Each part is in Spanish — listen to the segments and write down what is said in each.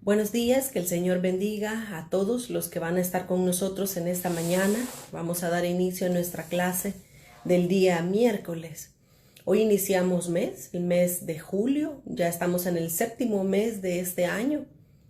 Buenos días, que el Señor bendiga a todos los que van a estar con nosotros en esta mañana. Vamos a dar inicio a nuestra clase del día miércoles. Hoy iniciamos el mes de julio, ya estamos en el 7º mes de este año.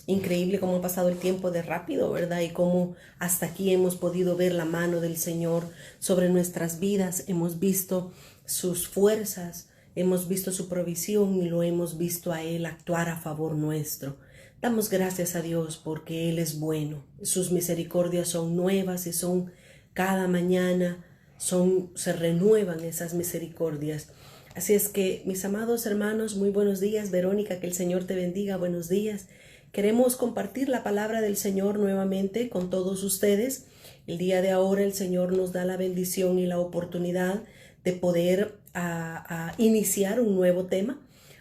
Increíble cómo ha pasado el tiempo de rápido, ¿verdad? Y cómo hasta aquí hemos podido ver la mano del Señor sobre nuestras vidas. Hemos visto sus fuerzas, hemos visto su provisión y lo hemos visto a Él actuar a favor nuestro. Damos gracias a Dios porque Él es bueno. Sus misericordias son nuevas y son cada mañana, se renuevan esas misericordias. Así es que, mis amados hermanos, muy buenos días. Verónica, que el Señor te bendiga. Buenos días. Queremos compartir la palabra del Señor nuevamente con todos ustedes. El día de ahora el Señor nos da la bendición y la oportunidad de poder iniciar un nuevo tema.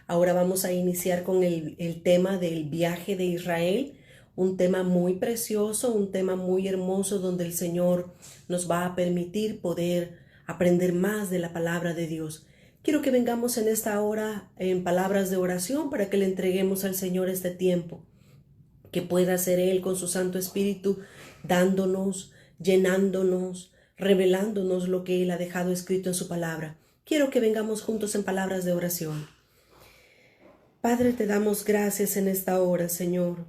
Ahora vamos a iniciar con el tema del viaje de Israel, un tema muy precioso, un tema muy hermoso donde el Señor nos va a permitir poder aprender más de la palabra de Dios. Quiero que vengamos en esta hora en palabras de oración para que le entreguemos al Señor este tiempo, que pueda ser Él con su Santo Espíritu dándonos, llenándonos, revelándonos lo que Él ha dejado escrito en su palabra. Quiero que vengamos juntos en palabras de oración. Padre, te damos gracias en esta hora, Señor,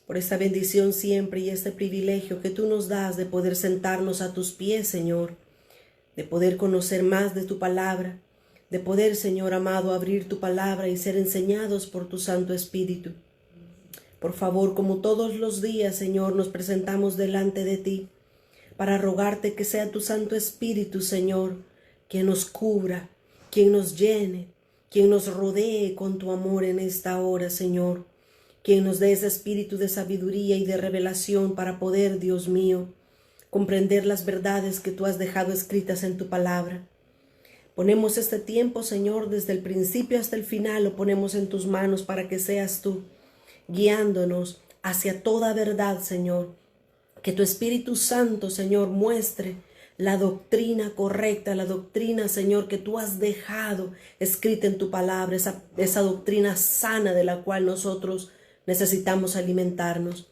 por esta bendición siempre y este privilegio que tú nos das de poder sentarnos a tus pies, Señor, de poder conocer más de tu palabra, de poder, Señor amado, abrir tu palabra y ser enseñados por tu Santo Espíritu. Por favor, como todos los días, Señor, nos presentamos delante de ti para rogarte que sea tu Santo Espíritu, Señor, quien nos cubra, quien nos llene, quien nos rodee con tu amor en esta hora, Señor, quien nos dé ese espíritu de sabiduría y de revelación para poder, Dios mío, comprender las verdades que tú has dejado escritas en tu palabra. Ponemos este tiempo, Señor, desde el principio hasta el final, lo ponemos en tus manos para que seas tú guiándonos hacia toda verdad, Señor. Que tu Espíritu Santo, Señor, muestre la doctrina correcta, la doctrina, Señor, que tú has dejado escrita en tu palabra, esa doctrina sana de la cual nosotros necesitamos alimentarnos.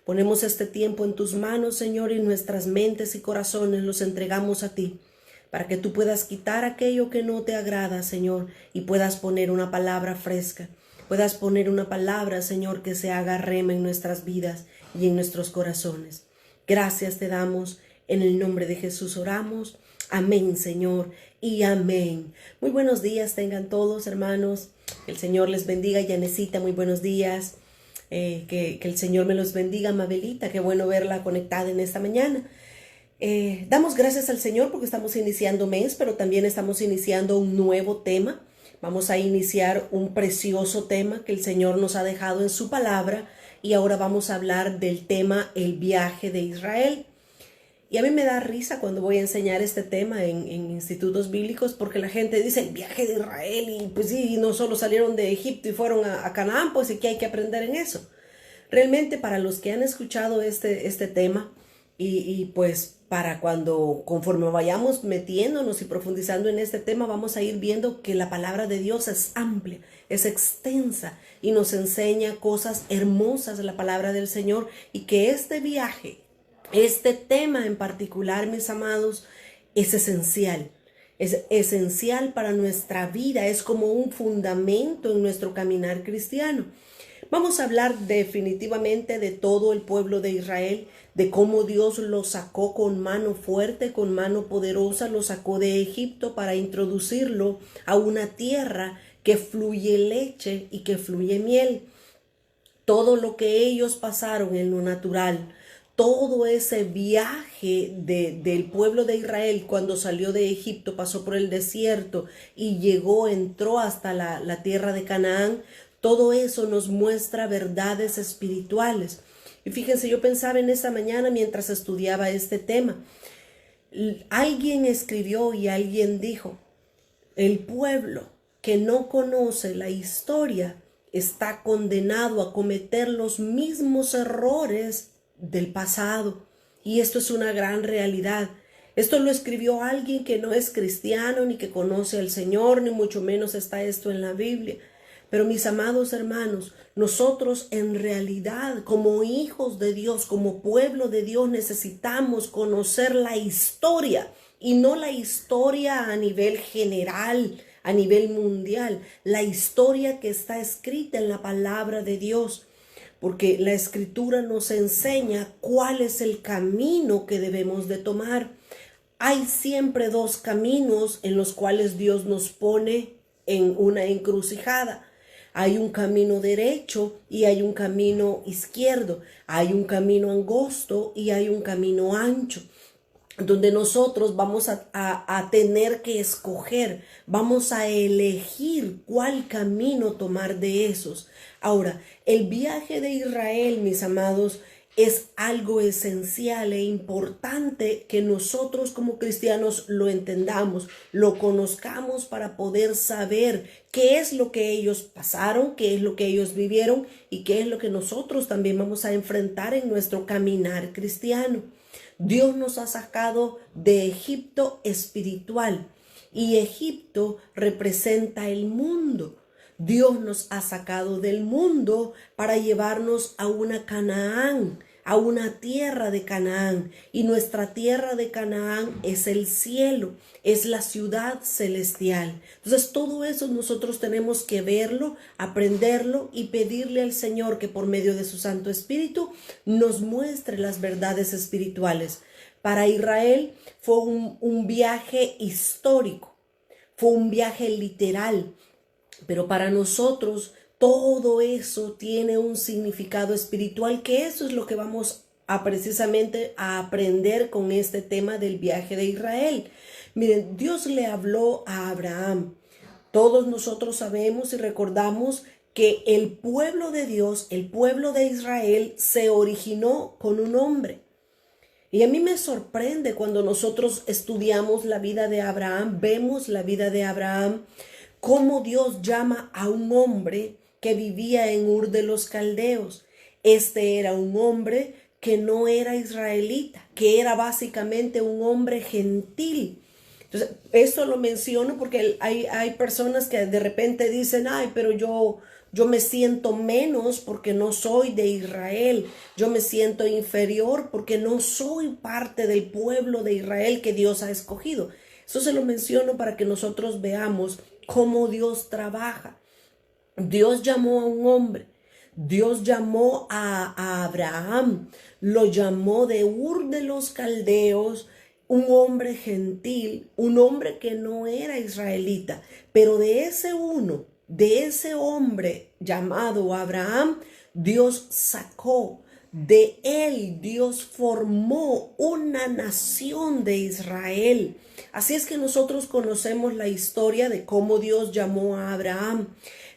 Ponemos este tiempo en tus manos, Señor, y nuestras mentes y corazones los entregamos a ti, para que tú puedas quitar aquello que no te agrada, Señor, y puedas poner una palabra fresca, puedas poner una palabra, Señor, que se haga rema en nuestras vidas y en nuestros corazones. Gracias te damos, en el nombre de Jesús oramos. Amén, Señor, y amén. Muy buenos días tengan todos, hermanos. Que el Señor les bendiga. Yanesita, muy buenos días. Que el Señor me los bendiga. Mabelita, qué bueno verla conectada en esta mañana. Damos gracias al Señor porque estamos iniciando mes, pero también estamos iniciando un nuevo tema. Vamos a iniciar un precioso tema que el Señor nos ha dejado en su palabra. Y ahora vamos a hablar del tema el viaje de Israel. Y a mí me da risa cuando voy a enseñar este tema en institutos bíblicos, porque la gente dice el viaje de Israel y pues sí, no solo salieron de Egipto y fueron a Canaán, pues sí que hay que aprender en eso. Realmente para los que han escuchado este tema y pues para conforme vayamos metiéndonos y profundizando en este tema, vamos a ir viendo que la palabra de Dios es amplia, es extensa y nos enseña cosas hermosas de la palabra del Señor, y que este viaje, este tema en particular, mis amados, es esencial para nuestra vida, es como un fundamento en nuestro caminar cristiano. Vamos a hablar definitivamente de todo el pueblo de Israel, de cómo Dios lo sacó con mano fuerte, con mano poderosa, lo sacó de Egipto para introducirlo a una tierra que fluye leche y que fluye miel. Todo lo que ellos pasaron en lo natural, todo ese viaje del pueblo de Israel cuando salió de Egipto, pasó por el desierto y entró hasta la tierra de Canaán. Todo eso nos muestra verdades espirituales. Y fíjense, yo pensaba en esta mañana mientras estudiaba este tema. Alguien escribió y alguien dijo, el pueblo que no conoce la historia está condenado a cometer los mismos errores del pasado. Y esto es una gran realidad. Esto lo escribió alguien que no es cristiano, ni que conoce al Señor, ni mucho menos está esto en la Biblia. Pero mis amados hermanos, nosotros en realidad como hijos de Dios, como pueblo de Dios, necesitamos conocer la historia y no la historia a nivel general, a nivel mundial, la historia que está escrita en la palabra de Dios. Porque la escritura nos enseña cuál es el camino que debemos de tomar. Hay siempre dos caminos en los cuales Dios nos pone en una encrucijada. Hay un camino derecho y hay un camino izquierdo. Hay un camino angosto y hay un camino ancho, donde nosotros vamos a tener que escoger, vamos a elegir cuál camino tomar de esos. Ahora, el viaje de Israel, mis amados, es algo esencial e importante que nosotros como cristianos lo entendamos, lo conozcamos para poder saber qué es lo que ellos pasaron, qué es lo que ellos vivieron y qué es lo que nosotros también vamos a enfrentar en nuestro caminar cristiano. Dios nos ha sacado de Egipto espiritual y Egipto representa el mundo. Dios nos ha sacado del mundo para llevarnos a una Canaán, a una tierra de Canaán. Y nuestra tierra de Canaán es el cielo, es la ciudad celestial. Entonces todo eso nosotros tenemos que verlo, aprenderlo y pedirle al Señor que por medio de su Santo Espíritu nos muestre las verdades espirituales. Para Israel fue un viaje histórico, fue un viaje literal. Pero para nosotros todo eso tiene un significado espiritual, que eso es lo que vamos a precisamente a aprender con este tema del viaje de Israel. Miren, Dios le habló a Abraham. Todos nosotros sabemos y recordamos que el pueblo de Dios, el pueblo de Israel, se originó con un hombre. Y a mí me sorprende cuando nosotros estudiamos la vida de Abraham, vemos la vida de Abraham, cómo Dios llama a un hombre que vivía en Ur de los Caldeos. Este era un hombre que no era israelita, que era básicamente un hombre gentil. Entonces, esto lo menciono porque hay personas que de repente dicen, ay, pero yo me siento menos porque no soy de Israel. Yo me siento inferior porque no soy parte del pueblo de Israel que Dios ha escogido. Eso se lo menciono para que nosotros veamos cómo Dios trabaja. Dios llamó a un hombre. Dios llamó a Abraham. Lo llamó de Ur de los Caldeos, un hombre gentil, un hombre que no era israelita. Pero de ese hombre llamado Abraham, Dios sacó. De él Dios formó una nación de Israel. Así es que nosotros conocemos la historia de cómo Dios llamó a Abraham.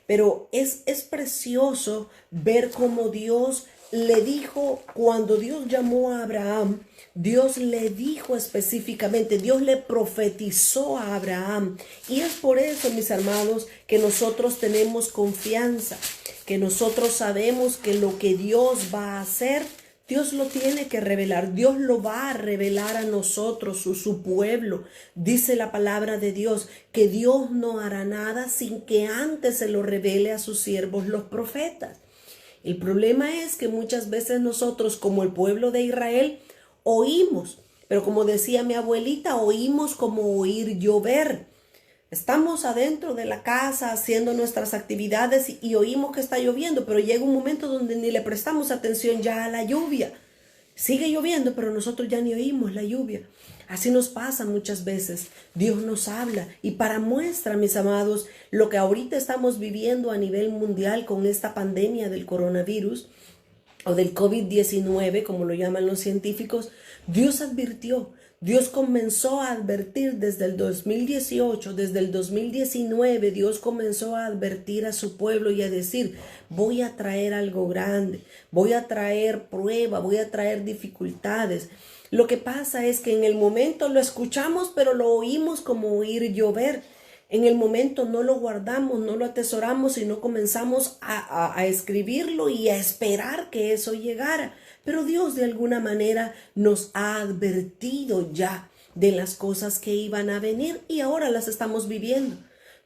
Pero es precioso ver cómo Dios le dijo, cuando Dios llamó a Abraham, Dios le dijo específicamente, Dios le profetizó a Abraham. Y es por eso, mis hermanos, que nosotros tenemos confianza, que nosotros sabemos que lo que Dios va a hacer, Dios lo tiene que revelar. Dios lo va a revelar a nosotros, su pueblo. Dice la palabra de Dios que Dios no hará nada sin que antes se lo revele a sus siervos, los profetas. El problema es que muchas veces nosotros, como el pueblo de Israel, oímos, pero como decía mi abuelita, oímos como oír llover. Estamos adentro de la casa haciendo nuestras actividades y oímos que está lloviendo, pero llega un momento donde ni le prestamos atención ya a la lluvia. Sigue lloviendo, pero nosotros ya ni oímos la lluvia. Así nos pasa muchas veces. Dios nos habla y para muestra, mis amados, lo que ahorita estamos viviendo a nivel mundial con esta pandemia del coronavirus o del COVID-19, como lo llaman los científicos, Dios advirtió. Dios comenzó a advertir desde el 2018, desde el 2019, Dios comenzó a advertir a su pueblo y a decir, voy a traer algo grande, voy a traer prueba, voy a traer dificultades. Lo que pasa es que en el momento lo escuchamos, pero lo oímos como oír llover. En el momento no lo guardamos, no lo atesoramos y no comenzamos a escribirlo y a esperar que eso llegara. Pero Dios de alguna manera nos ha advertido ya de las cosas que iban a venir y ahora las estamos viviendo.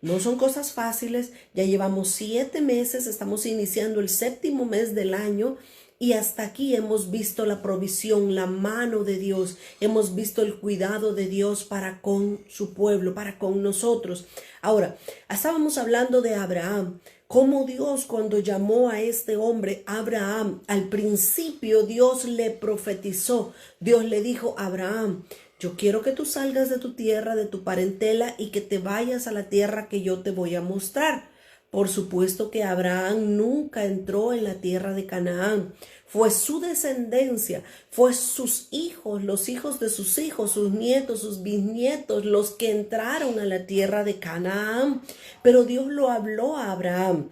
No son cosas fáciles. Ya llevamos 7 meses, estamos iniciando el 7º mes del año. Y hasta aquí hemos visto la provisión, la mano de Dios. Hemos visto el cuidado de Dios para con su pueblo, para con nosotros. Ahora, estábamos hablando de Abraham. Cómo Dios, cuando llamó a este hombre Abraham, al principio Dios le profetizó. Dios le dijo: Abraham, yo quiero que tú salgas de tu tierra, de tu parentela, y que te vayas a la tierra que yo te voy a mostrar. Por supuesto que Abraham nunca entró en la tierra de Canaán. Fue su descendencia, fue sus hijos, los hijos de sus hijos, sus nietos, sus bisnietos, los que entraron a la tierra de Canaán. Pero Dios lo habló a Abraham.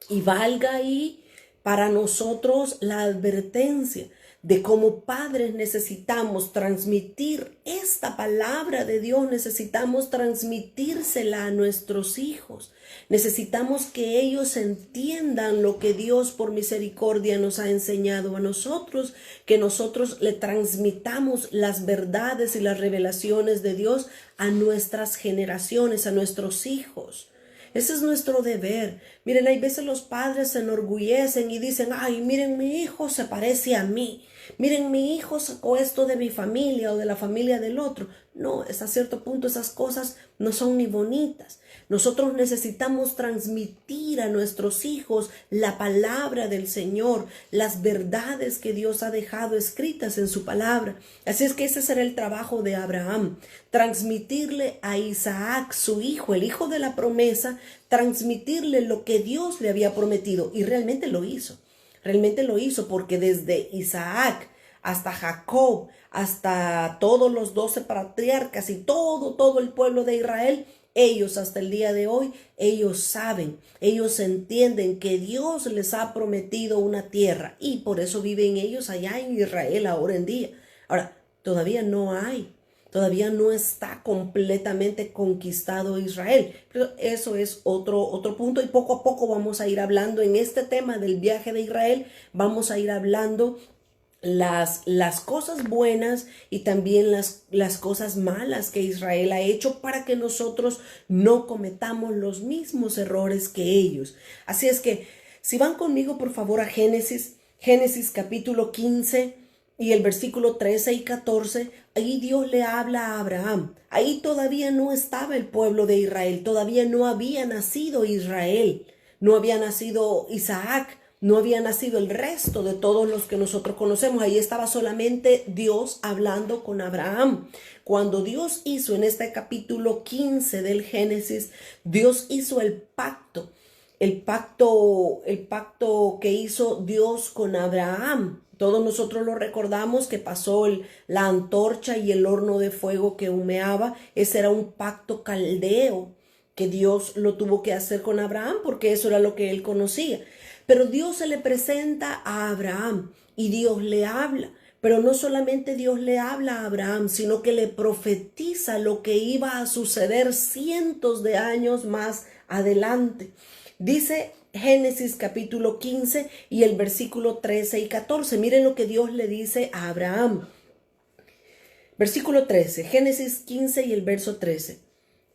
Y valga ahí para nosotros la advertencia de cómo padres necesitamos transmitir esta palabra de Dios, necesitamos transmitírsela a nuestros hijos. Necesitamos que ellos entiendan lo que Dios por misericordia nos ha enseñado a nosotros, que nosotros le transmitamos las verdades y las revelaciones de Dios a nuestras generaciones, a nuestros hijos. Ese es nuestro deber. Miren, hay veces los padres se enorgullecen y dicen: ay, miren, mi hijo se parece a mí. Miren, mi hijo sacó esto de mi familia o de la familia del otro. No, hasta cierto punto esas cosas no son ni bonitas. Nosotros necesitamos transmitir a nuestros hijos la palabra del Señor, las verdades que Dios ha dejado escritas en su palabra. Así es que ese será el trabajo de Abraham, transmitirle a Isaac, su hijo, el hijo de la promesa, transmitirle lo que Dios le había prometido. Y realmente lo hizo. Realmente lo hizo, porque desde Isaac hasta Jacob, hasta todos los 12 patriarcas y todo el pueblo de Israel, ellos hasta el día de hoy, ellos saben, ellos entienden que Dios les ha prometido una tierra, y por eso viven ellos allá en Israel ahora en día. Ahora, todavía no está completamente conquistado Israel, pero eso es otro punto, y poco a poco vamos a ir hablando en este tema del viaje de Israel. Vamos a ir hablando las cosas buenas y también las cosas malas que Israel ha hecho, para que nosotros no cometamos los mismos errores que ellos. Así es que, si van conmigo por favor a Génesis capítulo 15 y el versículo 13 y 14, ahí Dios le habla a Abraham. Ahí todavía no estaba el pueblo de Israel, todavía no había nacido Israel, no había nacido Isaac, no había nacido el resto de todos los que nosotros conocemos. Ahí estaba solamente Dios hablando con Abraham. Cuando Dios hizo en este capítulo 15 del Génesis, Dios hizo el pacto que hizo Dios con Abraham. Todos nosotros lo recordamos, que pasó la antorcha y el horno de fuego que humeaba. Ese era un pacto caldeo que Dios lo tuvo que hacer con Abraham, porque eso era lo que él conocía. Pero Dios se le presenta a Abraham y Dios le habla. Pero no solamente Dios le habla a Abraham, sino que le profetiza lo que iba a suceder cientos de años más adelante. Dice Génesis capítulo 15 y el versículo 13 y 14. Miren lo que Dios le dice a Abraham. Versículo 13, Génesis 15 y el verso 13.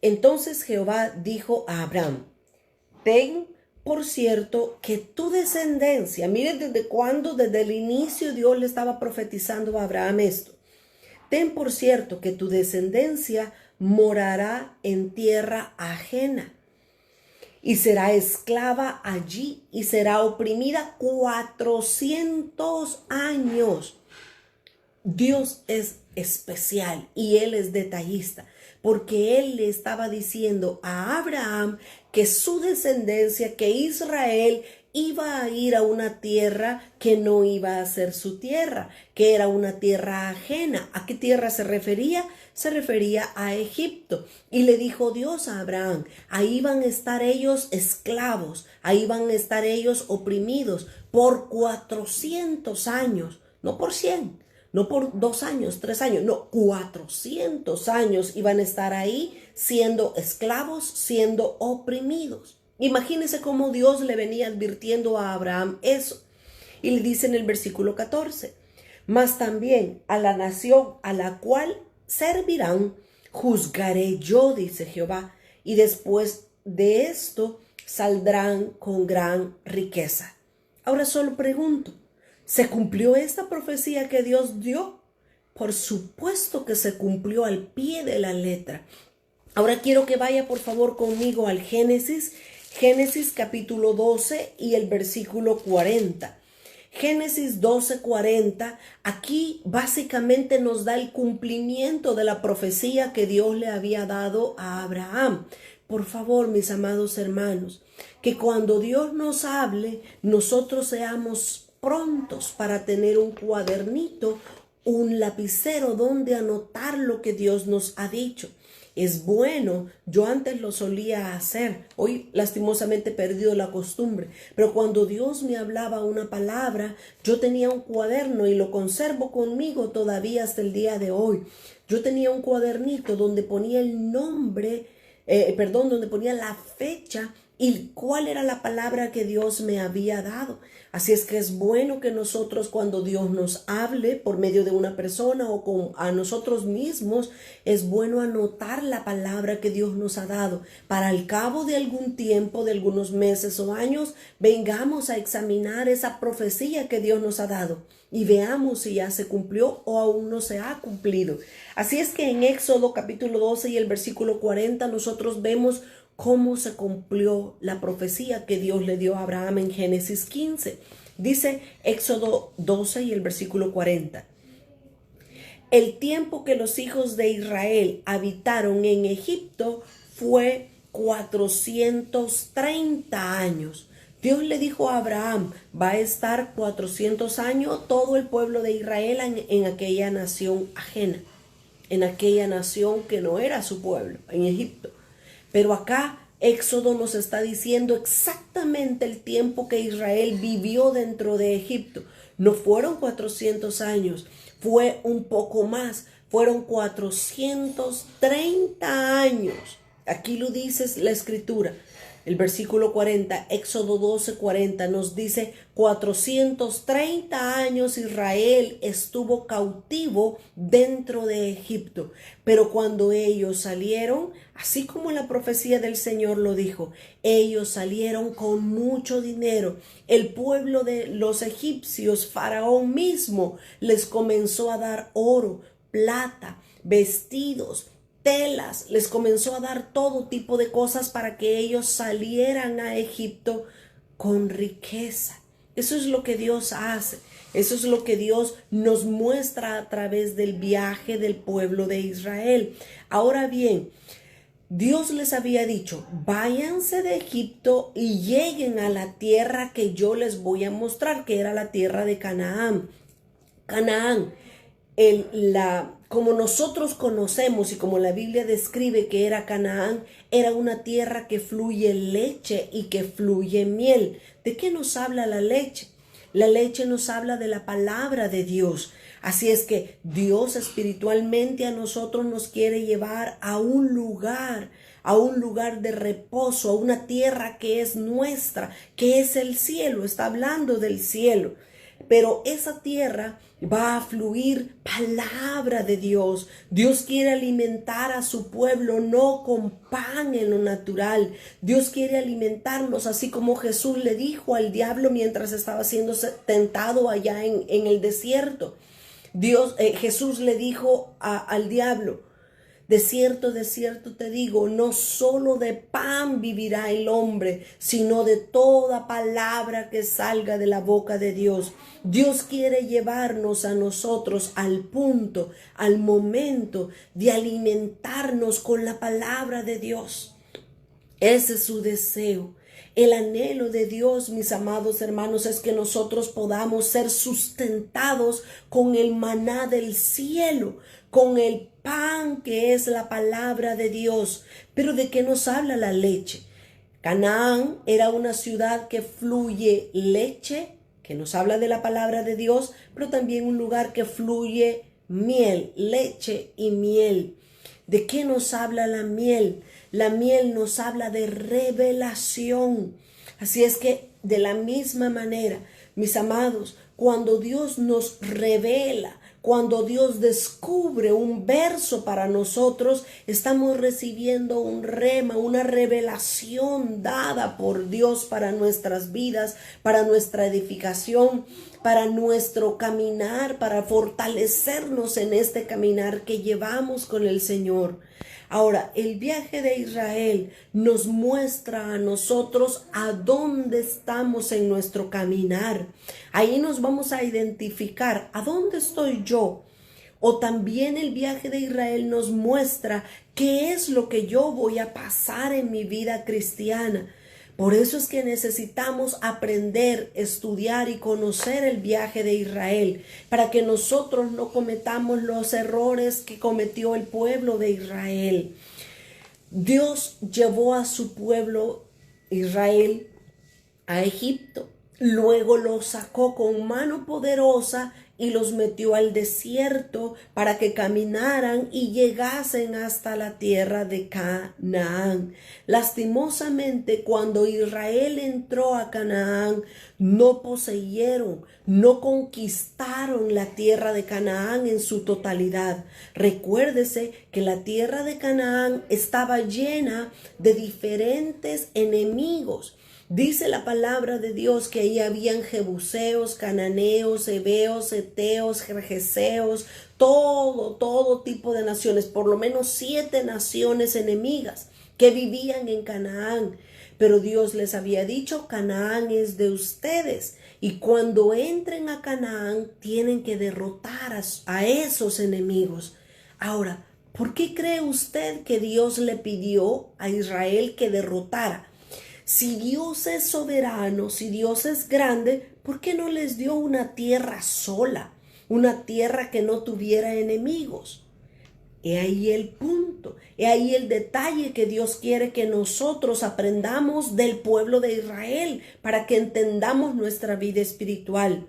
Entonces Jehová dijo a Abraham: ten por cierto que tu descendencia, miren desde cuándo, desde el inicio Dios le estaba profetizando a Abraham esto. Ten por cierto que tu descendencia morará en tierra ajena y será esclava allí y será oprimida 400 años. Dios es especial y Él es detallista, porque Él le estaba diciendo a Abraham que su descendencia, que Israel, iba a ir a una tierra que no iba a ser su tierra, que era una tierra ajena. ¿A qué tierra se refería? Se refería a Egipto. Y le dijo Dios a Abraham: ahí van a estar ellos esclavos, ahí van a estar ellos oprimidos por 400 años, no por 100. No por 2 años, 3 años, no, 400 años iban a estar ahí siendo esclavos, siendo oprimidos. Imagínense cómo Dios le venía advirtiendo a Abraham eso. Y le dice en el versículo 14: mas también a la nación a la cual servirán, juzgaré yo, dice Jehová. Y después de esto saldrán con gran riqueza. Ahora solo pregunto, ¿se cumplió esta profecía que Dios dio? Por supuesto que se cumplió al pie de la letra. Ahora quiero que vaya por favor conmigo al Génesis capítulo 12 y el versículo 40. Génesis 12:40, aquí básicamente nos da el cumplimiento de la profecía que Dios le había dado a Abraham. Por favor, mis amados hermanos, que cuando Dios nos hable, nosotros seamos prontos para tener un cuadernito, un lapicero donde anotar lo que Dios nos ha dicho. Es bueno, yo antes lo solía hacer, hoy lastimosamente he perdido la costumbre, pero cuando Dios me hablaba una palabra, yo tenía un cuaderno y lo conservo conmigo todavía hasta el día de hoy. Yo tenía un cuadernito donde ponía el nombre, donde ponía la fecha y cuál era la palabra que Dios me había dado. Así es que es bueno que nosotros, cuando Dios nos hable por medio de una persona o a nosotros mismos, es bueno anotar la palabra que Dios nos ha dado. Para al cabo de algún tiempo, de algunos meses o años, vengamos a examinar esa profecía que Dios nos ha dado y veamos si ya se cumplió o aún no se ha cumplido. Así es que en Éxodo capítulo 12 y el versículo 40 nosotros vemos cómo se cumplió la profecía que Dios le dio a Abraham en Génesis 15. Dice Éxodo 12 y el versículo 40. El tiempo que los hijos de Israel habitaron en Egipto fue 430 años. Dios le dijo a Abraham, va a estar 400 años todo el pueblo de Israel en aquella nación ajena, en aquella nación que no era su pueblo, en Egipto. Pero acá Éxodo nos está diciendo exactamente el tiempo que Israel vivió dentro de Egipto. No fueron 400 años, fue un poco más, fueron 430 años. Aquí lo dice la escritura. El versículo 40, Éxodo 12:40 nos dice 430 años Israel estuvo cautivo dentro de Egipto. Pero cuando ellos salieron, así como la profecía del Señor lo dijo, ellos salieron con mucho dinero. El pueblo de los egipcios, Faraón mismo, les comenzó a dar oro, plata, vestidos, telas, les comenzó a dar todo tipo de cosas para que ellos salieran a Egipto con riqueza. Eso es lo que Dios hace. Eso es lo que Dios nos muestra a través del viaje del pueblo de Israel. Ahora bien, Dios les había dicho, váyanse de Egipto y lleguen a la tierra que yo les voy a mostrar, que era la tierra de Canaán. Canaán, como nosotros conocemos y como la Biblia describe que era Canaán, era una tierra que fluye leche y que fluye miel. ¿De qué nos habla la leche? La leche nos habla de la palabra de Dios. Así es que Dios espiritualmente a nosotros nos quiere llevar a un lugar de reposo, a una tierra que es nuestra, que es el cielo. Está hablando del cielo. Pero esa tierra va a fluir palabra de Dios. Dios quiere alimentar a su pueblo no con pan en lo natural. Dios quiere alimentarnos así como Jesús le dijo al diablo mientras estaba siendo tentado allá en el desierto. Jesús le dijo al diablo, de cierto te digo, no solo de pan vivirá el hombre, sino de toda palabra que salga de la boca de Dios. Dios quiere llevarnos a nosotros al punto, al momento de alimentarnos con la palabra de Dios. Ese es su deseo. El anhelo de Dios, mis amados hermanos, es que nosotros podamos ser sustentados con el maná del cielo, con el pan que es la palabra de Dios. Pero ¿de qué nos habla la leche? Canaán era una ciudad que fluye leche, que nos habla de la palabra de Dios, pero también un lugar que fluye miel, leche y miel. ¿De qué nos habla la miel? La miel nos habla de revelación. Así es que de la misma manera, mis amados, cuando Dios nos revela, Cuando Dios descubre un verso para nosotros, estamos recibiendo un rema, una revelación dada por Dios para nuestras vidas, para nuestra edificación, para nuestro caminar, para fortalecernos en este caminar que llevamos con el Señor. Ahora, el viaje de Israel nos muestra a nosotros a dónde estamos en nuestro caminar. Ahí nos vamos a identificar a dónde estoy yo. O también el viaje de Israel nos muestra qué es lo que yo voy a pasar en mi vida cristiana. Por eso es que necesitamos aprender, estudiar y conocer el viaje de Israel, para que nosotros no cometamos los errores que cometió el pueblo de Israel. Dios llevó a su pueblo Israel a Egipto, luego los sacó con mano poderosa y los metió al desierto para que caminaran y llegasen hasta la tierra de Canaán. Lastimosamente, cuando Israel entró a Canaán, no poseyeron, no conquistaron la tierra de Canaán en su totalidad. Recuérdese que la tierra de Canaán estaba llena de diferentes enemigos. Dice la palabra de Dios que ahí habían jebuseos, cananeos, heveos, heteos, gergeseos, todo tipo de naciones, por lo menos 7 naciones enemigas que vivían en Canaán. Pero Dios les había dicho, Canaán es de ustedes. Y cuando entren a Canaán, tienen que derrotar a esos enemigos. Ahora, ¿por qué cree usted que Dios le pidió a Israel que derrotara? Si Dios es soberano, si Dios es grande, ¿por qué no les dio una tierra sola? Una tierra que no tuviera enemigos. He ahí el punto, he ahí el detalle que Dios quiere que nosotros aprendamos del pueblo de Israel para que entendamos nuestra vida espiritual.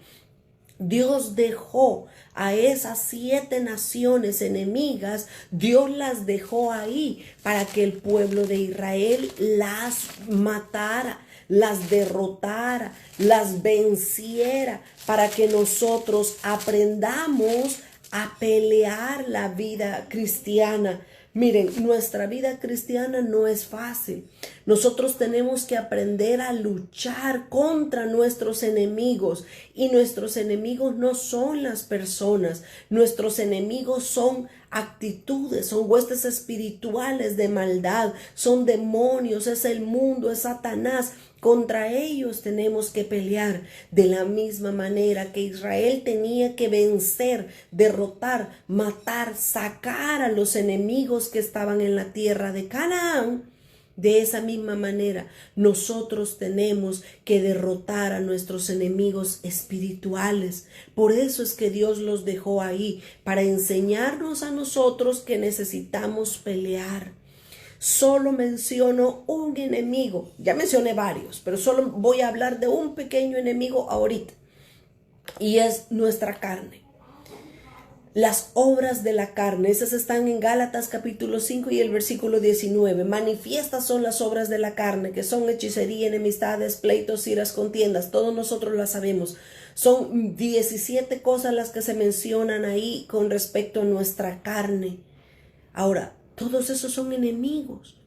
Dios dejó a esas 7 naciones enemigas, Dios las dejó ahí para que el pueblo de Israel las matara, las derrotara, las venciera, para que nosotros aprendamos a pelear la vida cristiana. Miren, nuestra vida cristiana no es fácil. Nosotros tenemos que aprender a luchar contra nuestros enemigos. Y nuestros enemigos no son las personas. Nuestros enemigos son actitudes, son huestes espirituales de maldad, son demonios, es el mundo, es Satanás. Contra ellos tenemos que pelear de la misma manera que Israel tenía que vencer, derrotar, matar, sacar a los enemigos que estaban en la tierra de Canaán. De esa misma manera, nosotros tenemos que derrotar a nuestros enemigos espirituales. Por eso es que Dios los dejó ahí, para enseñarnos a nosotros que necesitamos pelear. Solo menciono un enemigo, ya mencioné varios, pero solo voy a hablar de un pequeño enemigo ahorita, y es nuestra carne. Las obras de la carne, esas están en Gálatas capítulo 5 y el versículo 19. Manifiestas son las obras de la carne, que son hechicería, enemistades, pleitos, iras, contiendas. Todos nosotros las sabemos. Son 17 cosas las que se mencionan ahí con respecto a nuestra carne. Ahora, todos esos son enemigos.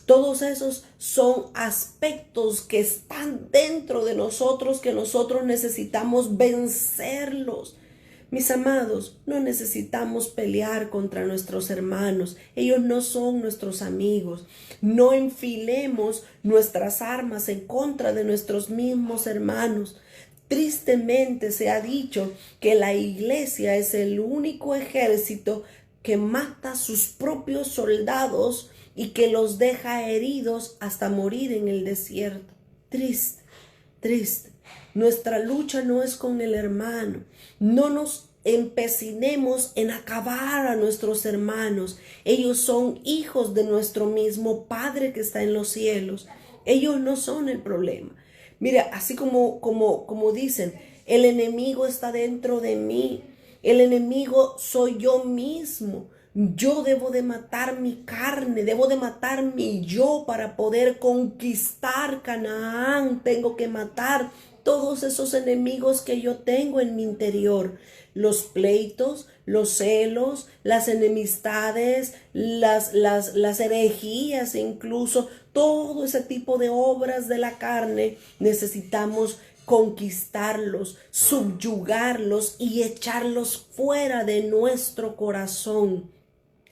Todos esos son aspectos que están dentro de nosotros, que nosotros necesitamos vencerlos. Mis amados, no necesitamos pelear contra nuestros hermanos. Ellos no son nuestros amigos. No enfilemos nuestras armas en contra de nuestros mismos hermanos. Tristemente se ha dicho que la iglesia es el único ejército que mata a sus propios soldados y que los deja heridos hasta morir en el desierto. Triste, triste. Nuestra lucha no es con el hermano. No nos empecinemos en acabar a nuestros hermanos. Ellos son hijos de nuestro mismo Padre que está en los cielos. Ellos no son el problema. Mira, así como dicen, el enemigo está dentro de mí. El enemigo soy yo mismo. Yo debo de matar mi carne, debo de matar mi yo para poder conquistar Canaán. Tengo que matar todos esos enemigos que yo tengo en mi interior, los pleitos, los celos, las enemistades, las herejías, incluso todo ese tipo de obras de la carne. Necesitamos conquistarlos, subyugarlos y echarlos fuera de nuestro corazón,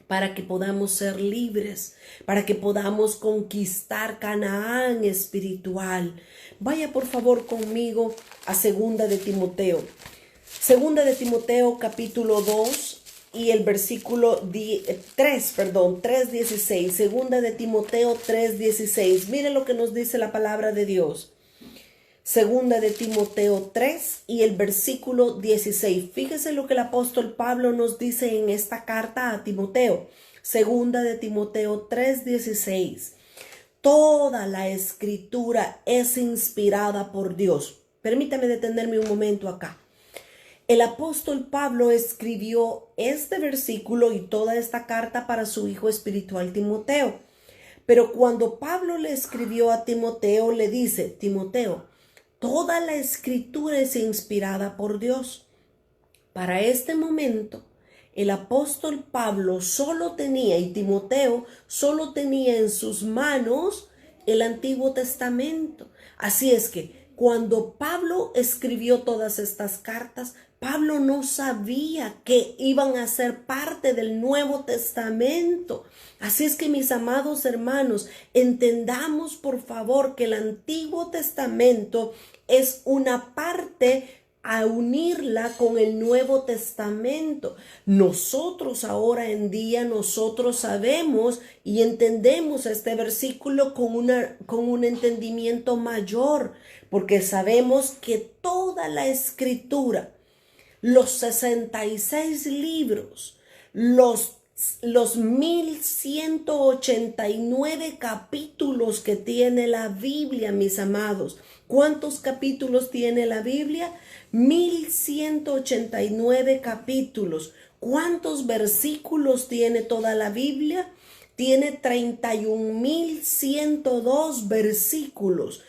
para que podamos ser libres, para que podamos conquistar Canaán espiritual. Vaya por favor conmigo a Segunda de Timoteo. Segunda de Timoteo capítulo 2 y el versículo 3:16. Segunda de Timoteo 3:16. Mire lo que nos dice la palabra de Dios. Segunda de Timoteo 3 y el versículo 16. Fíjese lo que el apóstol Pablo nos dice en esta carta a Timoteo. Segunda de Timoteo 3:16. Toda la escritura es inspirada por Dios. Permítame detenerme un momento acá. El apóstol Pablo escribió este versículo y toda esta carta para su hijo espiritual Timoteo. Pero cuando Pablo le escribió a Timoteo, le dice: Timoteo, toda la escritura es inspirada por Dios. Para este momento, el apóstol Pablo y Timoteo solo tenía en sus manos el Antiguo Testamento. Así es que cuando Pablo escribió todas estas cartas, Pablo no sabía que iban a ser parte del Nuevo Testamento. Así es que, mis amados hermanos, entendamos por favor que el Antiguo Testamento es una parte a unirla con el Nuevo Testamento. Nosotros ahora en día, nosotros sabemos y entendemos este versículo con un entendimiento mayor, porque sabemos que toda la escritura, los 66 libros, los 1189 capítulos que tiene la Biblia, mis amados. ¿Cuántos capítulos tiene la Biblia? 1189 capítulos. ¿Cuántos versículos tiene toda la Biblia? Tiene 31,102 versículos.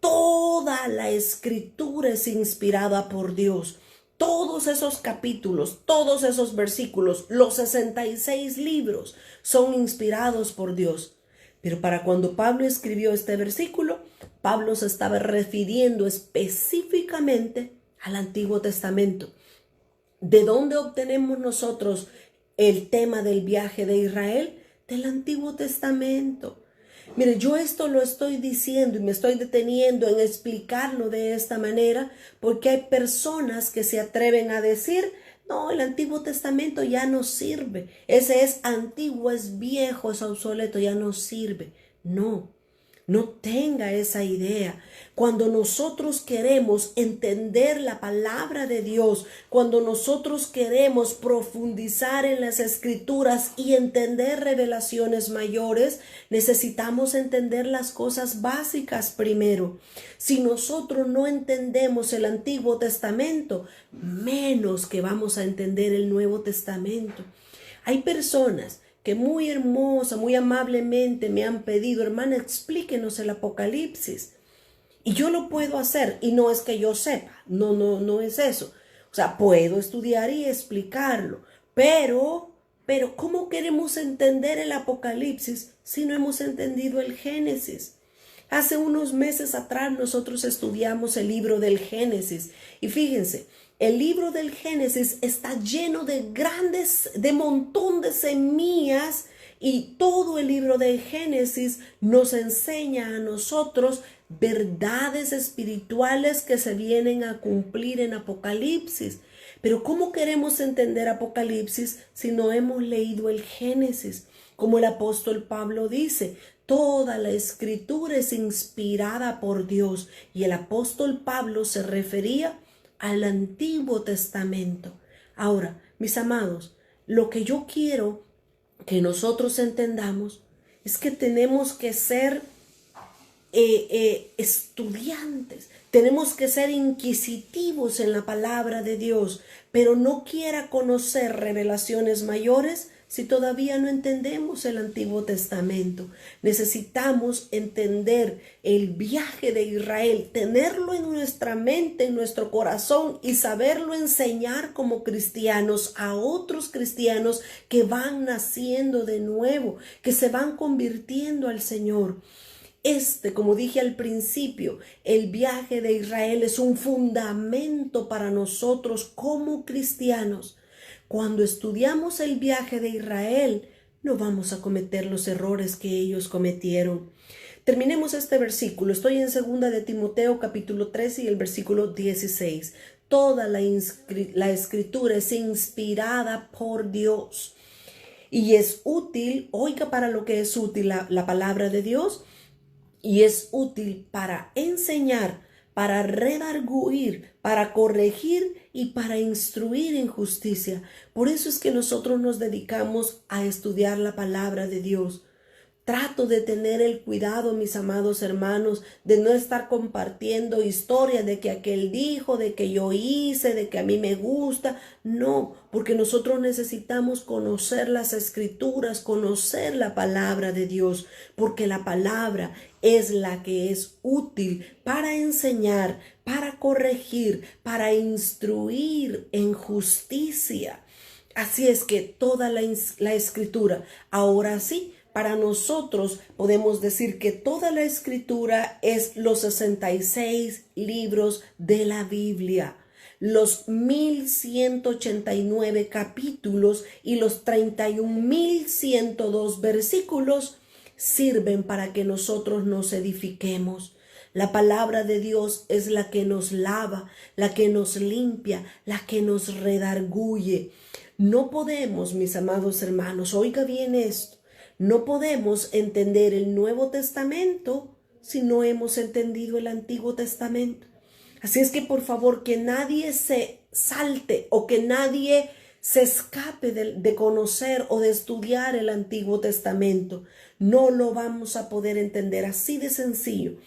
Toda la escritura es inspirada por Dios. Todos esos capítulos, todos esos versículos, los 66 libros son inspirados por Dios. Pero para cuando Pablo escribió este versículo, Pablo se estaba refiriendo específicamente al Antiguo Testamento. ¿De dónde obtenemos nosotros el tema del viaje de Israel? Del Antiguo Testamento. Mire, yo esto lo estoy diciendo y me estoy deteniendo en explicarlo de esta manera porque hay personas que se atreven a decir: no, el Antiguo Testamento ya no sirve. Ese es antiguo, es viejo, es obsoleto, ya no sirve. No tenga esa idea. Cuando nosotros queremos entender la palabra de Dios, cuando nosotros queremos profundizar en las escrituras y entender revelaciones mayores, necesitamos entender las cosas básicas primero. Si nosotros no entendemos el Antiguo Testamento, menos que vamos a entender el Nuevo Testamento. Hay personas que muy hermosa, muy amablemente me han pedido: hermana, explíquenos el Apocalipsis. Y yo lo puedo hacer, y no es que yo sepa, no es eso. O sea, puedo estudiar y explicarlo, pero ¿cómo queremos entender el Apocalipsis si no hemos entendido el Génesis? Hace unos meses atrás nosotros estudiamos el libro del Génesis y fíjense, el libro del Génesis está lleno de montón de semillas, y todo el libro del Génesis nos enseña a nosotros verdades espirituales que se vienen a cumplir en Apocalipsis. Pero ¿cómo queremos entender Apocalipsis si no hemos leído el Génesis? Como el apóstol Pablo dice, toda la escritura es inspirada por Dios, y el apóstol Pablo se refería al Antiguo Testamento. Ahora, mis amados, lo que yo quiero que nosotros entendamos es que tenemos que ser estudiantes, tenemos que ser inquisitivos en la palabra de Dios, pero no quiera conocer revelaciones mayores si todavía no entendemos el Antiguo Testamento? Necesitamos entender el viaje de Israel, tenerlo en nuestra mente, en nuestro corazón y saberlo enseñar como cristianos a otros cristianos que van naciendo de nuevo, que se van convirtiendo al Señor. Como dije al principio, el viaje de Israel es un fundamento para nosotros como cristianos. Cuando estudiamos el viaje de Israel, no vamos a cometer los errores que ellos cometieron. Terminemos este versículo. Estoy en 2 de Timoteo capítulo 13 y el versículo 16. Toda la escritura es inspirada por Dios y es útil, oiga para lo que es útil la palabra de Dios, y es útil para enseñar, para redarguir, para corregir y para instruir en justicia. Por eso es que nosotros nos dedicamos a estudiar la palabra de Dios. Trato de tener el cuidado, mis amados hermanos, de no estar compartiendo historias de que aquel dijo, de que yo hice, de que a mí me gusta. No, porque nosotros necesitamos conocer las escrituras, conocer la palabra de Dios, porque la palabra es la que es útil para enseñar, para corregir, para instruir en justicia. Así es que toda la escritura, ahora sí, para nosotros podemos decir que toda la escritura es los 66 libros de la Biblia, los 1189 capítulos y los 31.102 versículos sirven para que nosotros nos edifiquemos. La palabra de Dios es la que nos lava, la que nos limpia, la que nos redarguye. No podemos, mis amados hermanos, oiga bien esto, no podemos entender el Nuevo Testamento si no hemos entendido el Antiguo Testamento. Así es que por favor que nadie se salte o que nadie se escape de conocer o de estudiar el Antiguo Testamento. No lo vamos a poder entender, así de sencillo.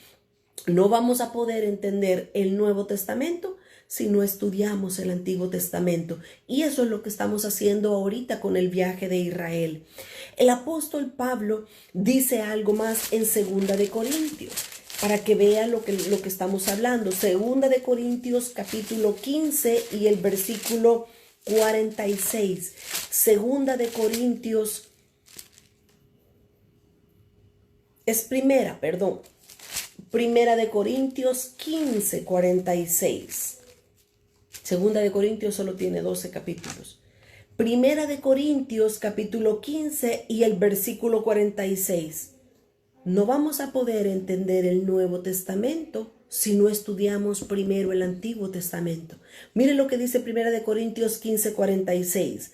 No vamos a poder entender el Nuevo Testamento si no estudiamos el Antiguo Testamento. Y eso es lo que estamos haciendo ahorita con el viaje de Israel. El apóstol Pablo dice algo más en 2 de Corintios, para que vea lo que estamos hablando. 2 de Corintios capítulo 15 y el versículo 46. 2 de Corintios Primera de Corintios 15, 46. Segunda de Corintios solo tiene 12 capítulos. Primera de Corintios capítulo 15 y el versículo 46. No vamos a poder entender el Nuevo Testamento si no estudiamos primero el Antiguo Testamento. Mire lo que dice Primera de Corintios 15, 46.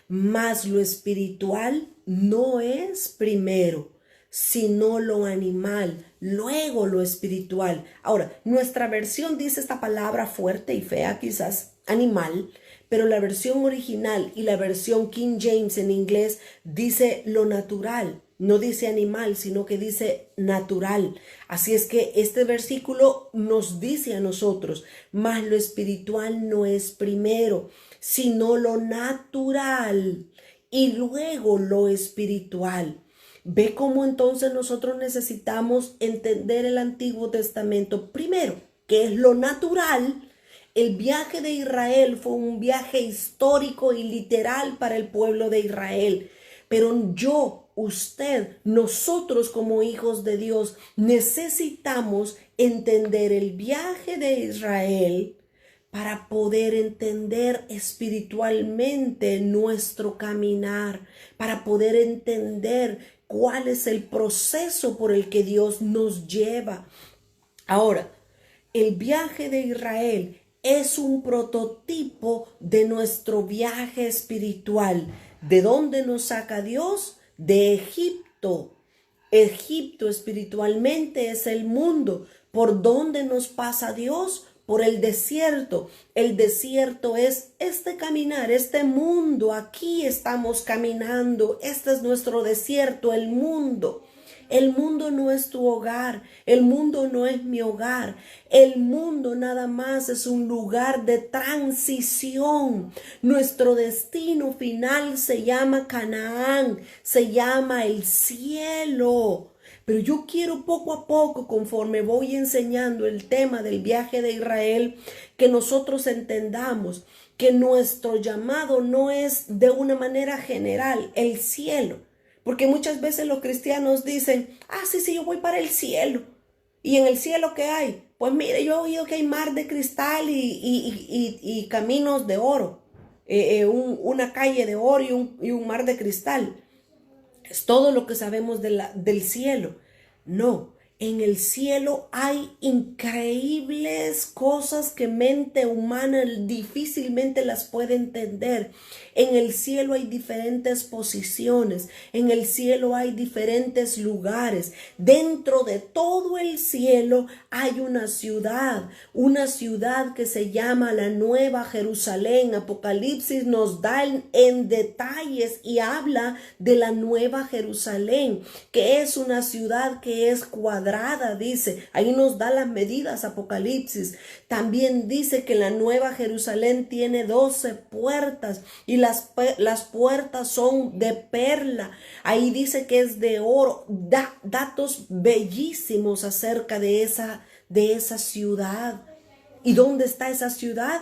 Mas lo espiritual no es primero, sino lo animal, luego lo espiritual. Ahora, nuestra versión dice esta palabra fuerte y fea, quizás animal, pero la versión original y la versión King James en inglés dice lo natural. No dice animal, sino que dice natural. Así es que este versículo nos dice a nosotros, mas lo espiritual no es primero, sino lo natural y luego lo espiritual. ¿Ve cómo entonces nosotros necesitamos entender el Antiguo Testamento? Primero, que es lo natural. El viaje de Israel fue un viaje histórico y literal para el pueblo de Israel. Pero usted, nosotros como hijos de Dios, necesitamos entender el viaje de Israel para poder entender espiritualmente nuestro caminar, para poder entender cuál es el proceso por el que Dios nos lleva. Ahora, el viaje de Israel es un prototipo de nuestro viaje espiritual. ¿De dónde nos saca Dios? De Egipto. Egipto espiritualmente es el mundo. ¿Por dónde nos pasa Dios? Por el desierto. El desierto es este caminar, este mundo. Aquí estamos caminando. Este es nuestro desierto, el mundo. El mundo no es tu hogar, el mundo no es mi hogar, el mundo nada más es un lugar de transición. Nuestro destino final se llama Canaán, se llama el cielo. Pero yo quiero poco a poco, conforme voy enseñando el tema del viaje de Israel, que nosotros entendamos que nuestro llamado no es de una manera general, el cielo. Porque muchas veces los cristianos dicen, sí, yo voy para el cielo. ¿Y en el cielo qué hay? Pues mire, yo he oído que hay mar de cristal y caminos de oro. Una calle de oro y un mar de cristal. Es todo lo que sabemos del cielo. No, en el cielo hay increíbles cosas que mente humana difícilmente las puede entender. En el cielo hay diferentes posiciones, en el cielo hay diferentes lugares. Dentro de todo el cielo hay una ciudad que se llama la Nueva Jerusalén. Apocalipsis nos da en detalles y habla de la Nueva Jerusalén, que es una ciudad que es cuadrada, dice. Ahí nos da las medidas Apocalipsis. También dice que la Nueva Jerusalén tiene 12 puertas y las puertas son de perla. Ahí dice que es de oro. Datos bellísimos acerca de esa ciudad. ¿Y dónde está esa ciudad?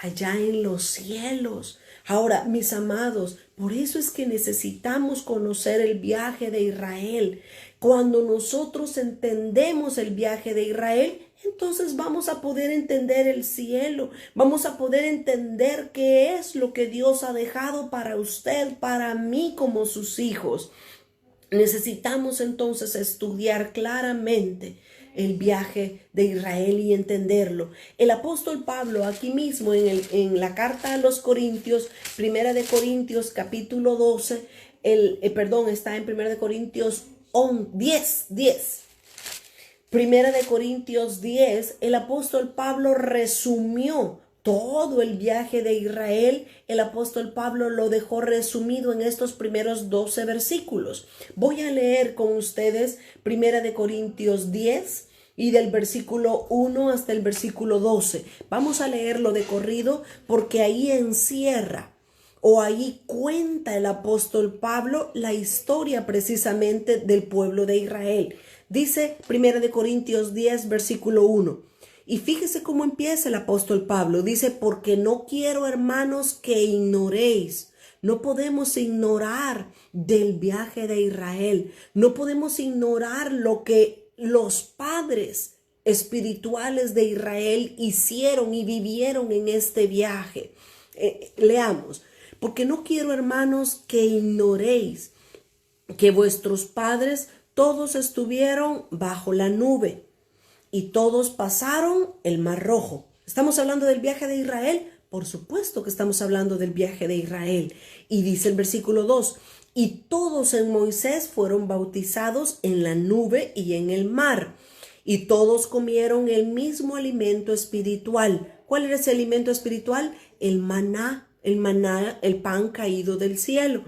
Allá en los cielos. Ahora, mis amados, por eso es que necesitamos conocer el viaje de Israel. Cuando nosotros entendemos el viaje de Israel, entonces vamos a poder entender el cielo, vamos a poder entender qué es lo que Dios ha dejado para usted, para mí como sus hijos. Necesitamos entonces estudiar claramente el viaje de Israel y entenderlo. El apóstol Pablo aquí mismo en la carta a los Corintios, Primera de Corintios capítulo 12, está en Primera de Corintios 10. Primera de Corintios 10, el apóstol Pablo resumió todo el viaje de Israel. El apóstol Pablo lo dejó resumido en estos primeros 12 versículos. Voy a leer con ustedes Primera de Corintios 10 y del versículo 1 hasta el versículo 12. Vamos a leerlo de corrido porque ahí encierra o ahí cuenta el apóstol Pablo la historia precisamente del pueblo de Israel. Dice 1 Corintios 10, versículo 1. Y fíjese cómo empieza el apóstol Pablo. Dice, porque no quiero, hermanos, que ignoréis. No podemos ignorar del viaje de Israel. No podemos ignorar lo que los padres espirituales de Israel hicieron y vivieron en este viaje. Leamos. Porque no quiero, hermanos, que ignoréis que vuestros padres todos estuvieron bajo la nube y todos pasaron el Mar Rojo. ¿Estamos hablando del viaje de Israel? Por supuesto que estamos hablando del viaje de Israel. Y dice el versículo 2, y todos en Moisés fueron bautizados en la nube y en el mar. Y todos comieron el mismo alimento espiritual. ¿Cuál era ese alimento espiritual? El maná, el pan caído del cielo.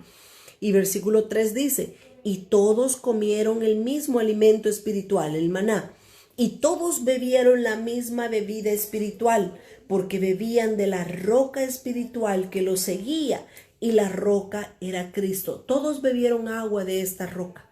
Y versículo 3 dice, y todos comieron el mismo alimento espiritual, el maná. Y todos bebieron la misma bebida espiritual, porque bebían de la roca espiritual que los seguía, y la roca era Cristo. Todos bebieron agua de esta roca.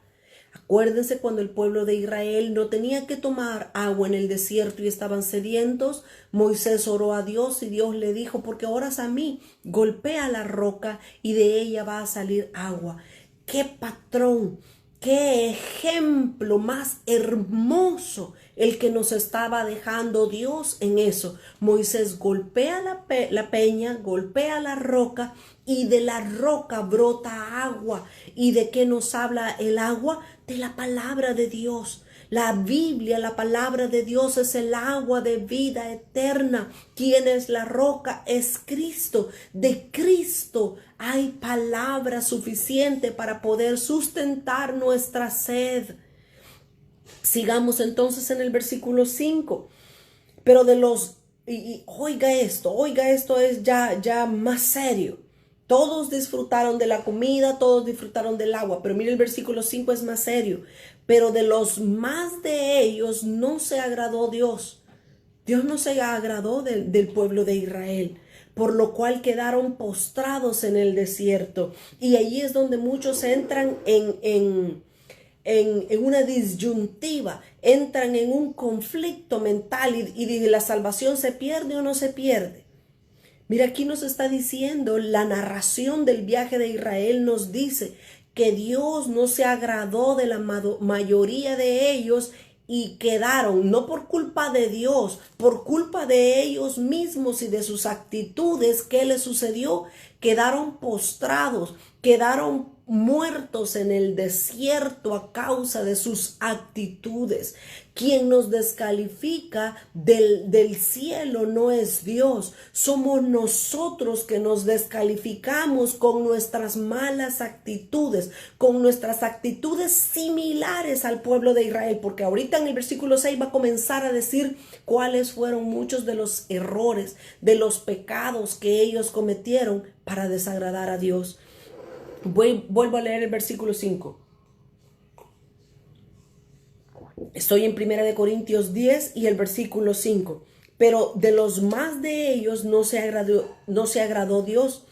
Acuérdense cuando el pueblo de Israel no tenía que tomar agua en el desierto y estaban sedientos. Moisés oró a Dios y Dios le dijo, porque oras a mí, golpea la roca y de ella va a salir agua. ¡Qué patrón! ¡Qué ejemplo más hermoso el que nos estaba dejando Dios en eso! Moisés golpea la peña, golpea la roca y de la roca brota agua. ¿Y de qué nos habla el agua? De la palabra de Dios. La Biblia, la palabra de Dios es el agua de vida eterna. ¿Quién es la roca? Es Cristo. De Cristo hay palabra suficiente para poder sustentar nuestra sed. Sigamos entonces en el versículo 5. Pero oiga esto es ya más serio. Todos disfrutaron de la comida, todos disfrutaron del agua, pero mire el versículo 5 es más serio. pero de los más de ellos no se agradó Dios. Dios no se agradó del pueblo de Israel, por lo cual quedaron postrados en el desierto. Y allí es donde muchos entran en una disyuntiva, entran en un conflicto mental y la salvación se pierde o no se pierde. Mira, aquí nos está diciendo, la narración del viaje de Israel nos dice que Dios no se agradó de la mayoría de ellos y quedaron, no por culpa de Dios, por culpa de ellos mismos y de sus actitudes. ¿Qué les sucedió? Quedaron postrados, quedaron muertos en el desierto a causa de sus actitudes. Quien nos descalifica del cielo no es Dios, somos nosotros que nos descalificamos con nuestras malas actitudes, con nuestras actitudes similares al pueblo de Israel, porque ahorita en el versículo 6 va a comenzar a decir cuáles fueron muchos de los errores, de los pecados que ellos cometieron para desagradar a Dios. Vuelvo a leer el versículo 5. Estoy en 1 Corintios 10 y el versículo 5. Pero de los más de ellos no se agradó Dios,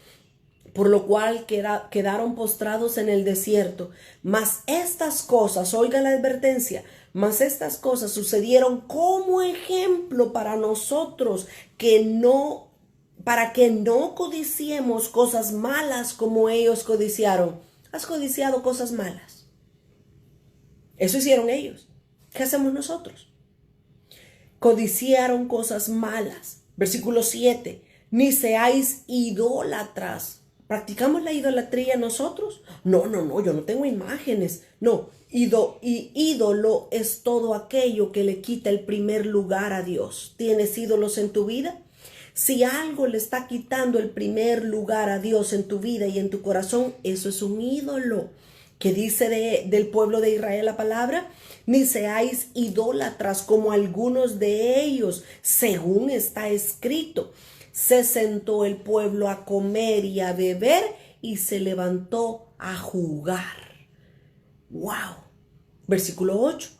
por lo cual quedaron postrados en el desierto. Mas estas cosas, oiga la advertencia, mas estas cosas sucedieron como ejemplo para nosotros, para que no codiciemos cosas malas como ellos codiciaron. ¿Has codiciado cosas malas? Eso hicieron ellos. ¿Qué hacemos nosotros? Codiciaron cosas malas. Versículo 7. Ni seáis idólatras. ¿Practicamos la idolatría nosotros? No, yo no tengo imágenes. No, ídolo es todo aquello que le quita el primer lugar a Dios. ¿Tienes ídolos en tu vida? Si algo le está quitando el primer lugar a Dios en tu vida y en tu corazón, eso es un ídolo. ¿Qué dice del pueblo de Israel la palabra? Ni seáis idólatras como algunos de ellos, según está escrito. Se sentó el pueblo a comer y a beber y se levantó a jugar. ¡Wow! Versículo 8.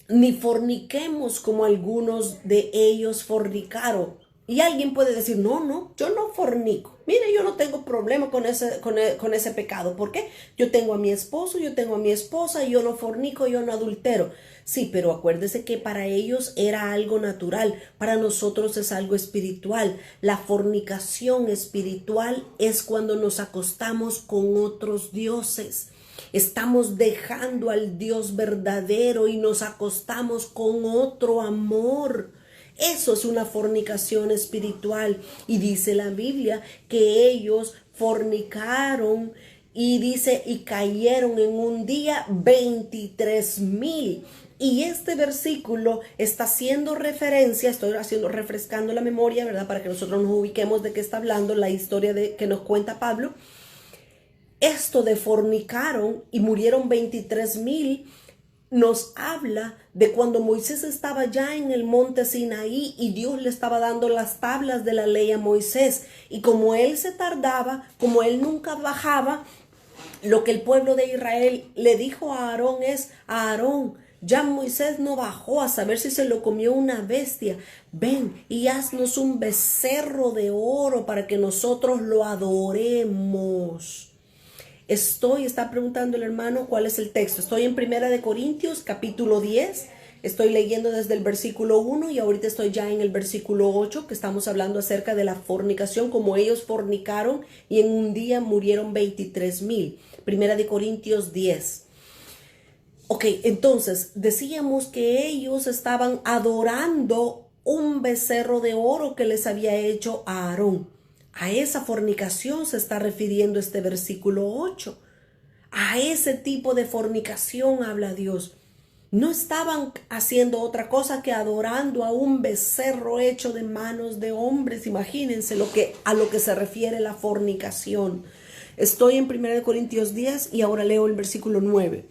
Ni forniquemos como algunos de ellos fornicaron. Y alguien puede decir, no, yo no fornico. Mire, yo no tengo problema con ese pecado. ¿Por qué? Yo tengo a mi esposo, yo tengo a mi esposa, yo no fornico, yo no adultero. Sí, pero acuérdese que para ellos era algo natural, para nosotros es algo espiritual. La fornicación espiritual es cuando nos acostamos con otros dioses. Estamos dejando al Dios verdadero y nos acostamos con otro amor. Eso es una fornicación espiritual. Y dice la Biblia que ellos fornicaron y dice y cayeron en un día 23,000. Y este versículo está haciendo referencia, refrescando la memoria, ¿verdad? Para que nosotros nos ubiquemos de qué está hablando la historia que nos cuenta Pablo. Esto de fornicaron y murieron 23,000 nos habla de cuando Moisés estaba ya en el monte Sinaí y Dios le estaba dando las tablas de la ley a Moisés. Y como él se tardaba, como él nunca bajaba, lo que el pueblo de Israel le dijo a Aarón es, Aarón, ya Moisés no bajó a saber si se lo comió una bestia. Ven y haznos un becerro de oro para que nosotros lo adoremos. Está preguntando el hermano cuál es el texto. Estoy en 1 Corintios capítulo 10. Estoy leyendo desde el versículo 1 y ahorita estoy ya en el versículo 8, que estamos hablando acerca de la fornicación, como ellos fornicaron y en un día murieron 23,000. 1 Corintios 10. Ok, entonces decíamos que ellos estaban adorando un becerro de oro que les había hecho a Aarón. A esa fornicación se está refiriendo este versículo 8. A ese tipo de fornicación habla Dios. No estaban haciendo otra cosa que adorando a un becerro hecho de manos de hombres. Imagínense a lo que se refiere la fornicación. Estoy en 1 Corintios 10 y ahora leo el versículo 9.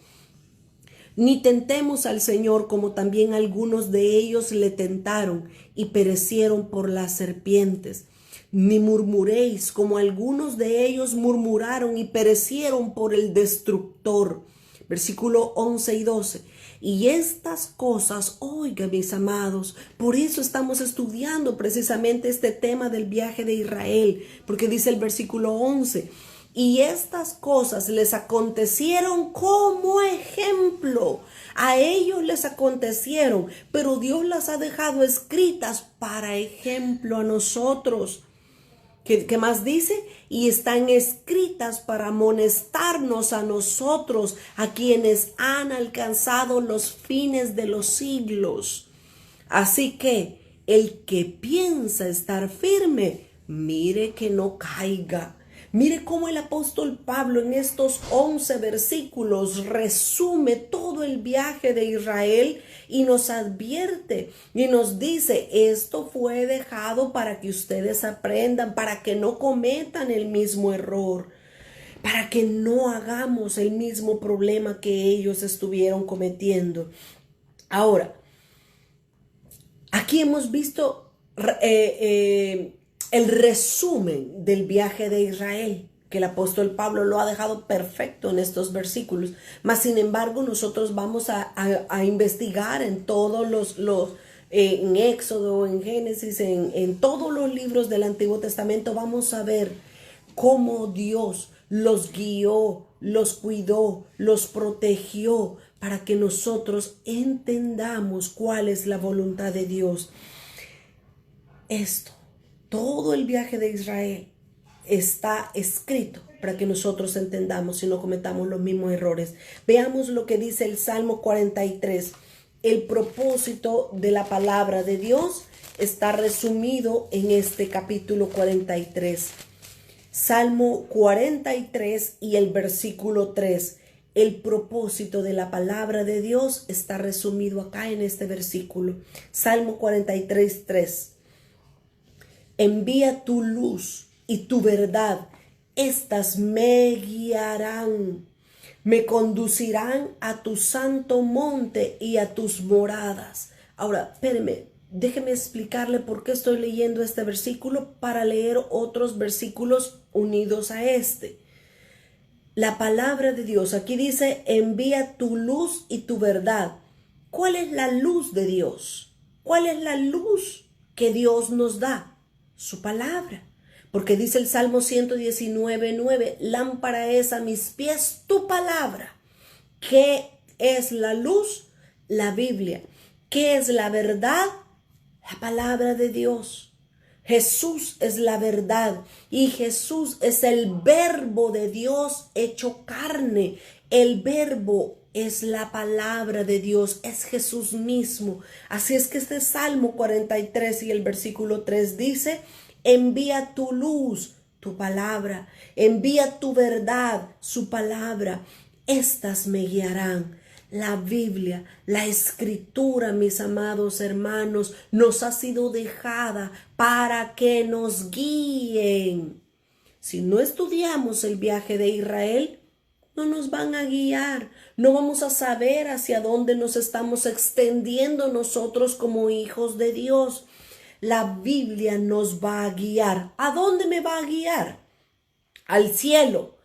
Ni tentemos al Señor como también algunos de ellos le tentaron y perecieron por las serpientes. Ni murmuréis como algunos de ellos murmuraron y perecieron por el destructor. versículo 11 y 12. Y estas cosas, oiga mis amados, por eso estamos estudiando precisamente este tema del viaje de Israel, porque dice el versículo 11, y estas cosas les acontecieron como ejemplo. A ellos les acontecieron, pero Dios las ha dejado escritas para ejemplo a nosotros. ¿Qué más dice? Y están escritas para amonestarnos a nosotros, a quienes han alcanzado los fines de los siglos. Así que el que piensa estar firme, mire que no caiga. Mire cómo el apóstol Pablo en estos 11 versículos resume todo el viaje de Israel y nos advierte y nos dice, esto fue dejado para que ustedes aprendan, para que no cometan el mismo error, para que no hagamos el mismo problema que ellos estuvieron cometiendo. Ahora, aquí hemos visto el resumen del viaje de Israel, que el apóstol Pablo lo ha dejado perfecto en estos versículos. Mas, sin embargo, nosotros vamos a investigar en todos en Éxodo, en Génesis, en todos los libros del Antiguo Testamento, vamos a ver cómo Dios los guió, los cuidó, los protegió, para que nosotros entendamos cuál es la voluntad de Dios. Todo el viaje de Israel está escrito para que nosotros entendamos y no cometamos los mismos errores. Veamos lo que dice el Salmo 43. El propósito de la palabra de Dios está resumido en este capítulo 43. Salmo 43 y el versículo 3. El propósito de la palabra de Dios está resumido acá en este versículo. Salmo 43, 3. Envía tu luz y tu verdad, estas me guiarán, me conducirán a tu santo monte y a tus moradas. Ahora, espéreme, déjeme explicarle por qué estoy leyendo este versículo para leer otros versículos unidos a este. La palabra de Dios, aquí dice, envía tu luz y tu verdad. ¿Cuál es la luz de Dios? ¿Cuál es la luz que Dios nos da? Su palabra, porque dice el Salmo 119:9, lámpara es a mis pies tu palabra. ¿Qué es la luz? La Biblia. ¿Qué es la verdad? La palabra de Dios. Jesús es la verdad y Jesús es el verbo de Dios hecho carne. El verbo es la palabra de Dios, es Jesús mismo. Así es que este Salmo 43 y el versículo 3 dice, envía tu luz, tu palabra, envía tu verdad, su palabra. Estas me guiarán. La Biblia, la Escritura, mis amados hermanos, nos ha sido dejada para que nos guíen. Si no estudiamos el viaje de Israel, no nos van a guiar, no vamos a saber hacia dónde nos estamos extendiendo nosotros como hijos de Dios. La Biblia nos va a guiar. ¿A dónde me va a guiar? Al cielo.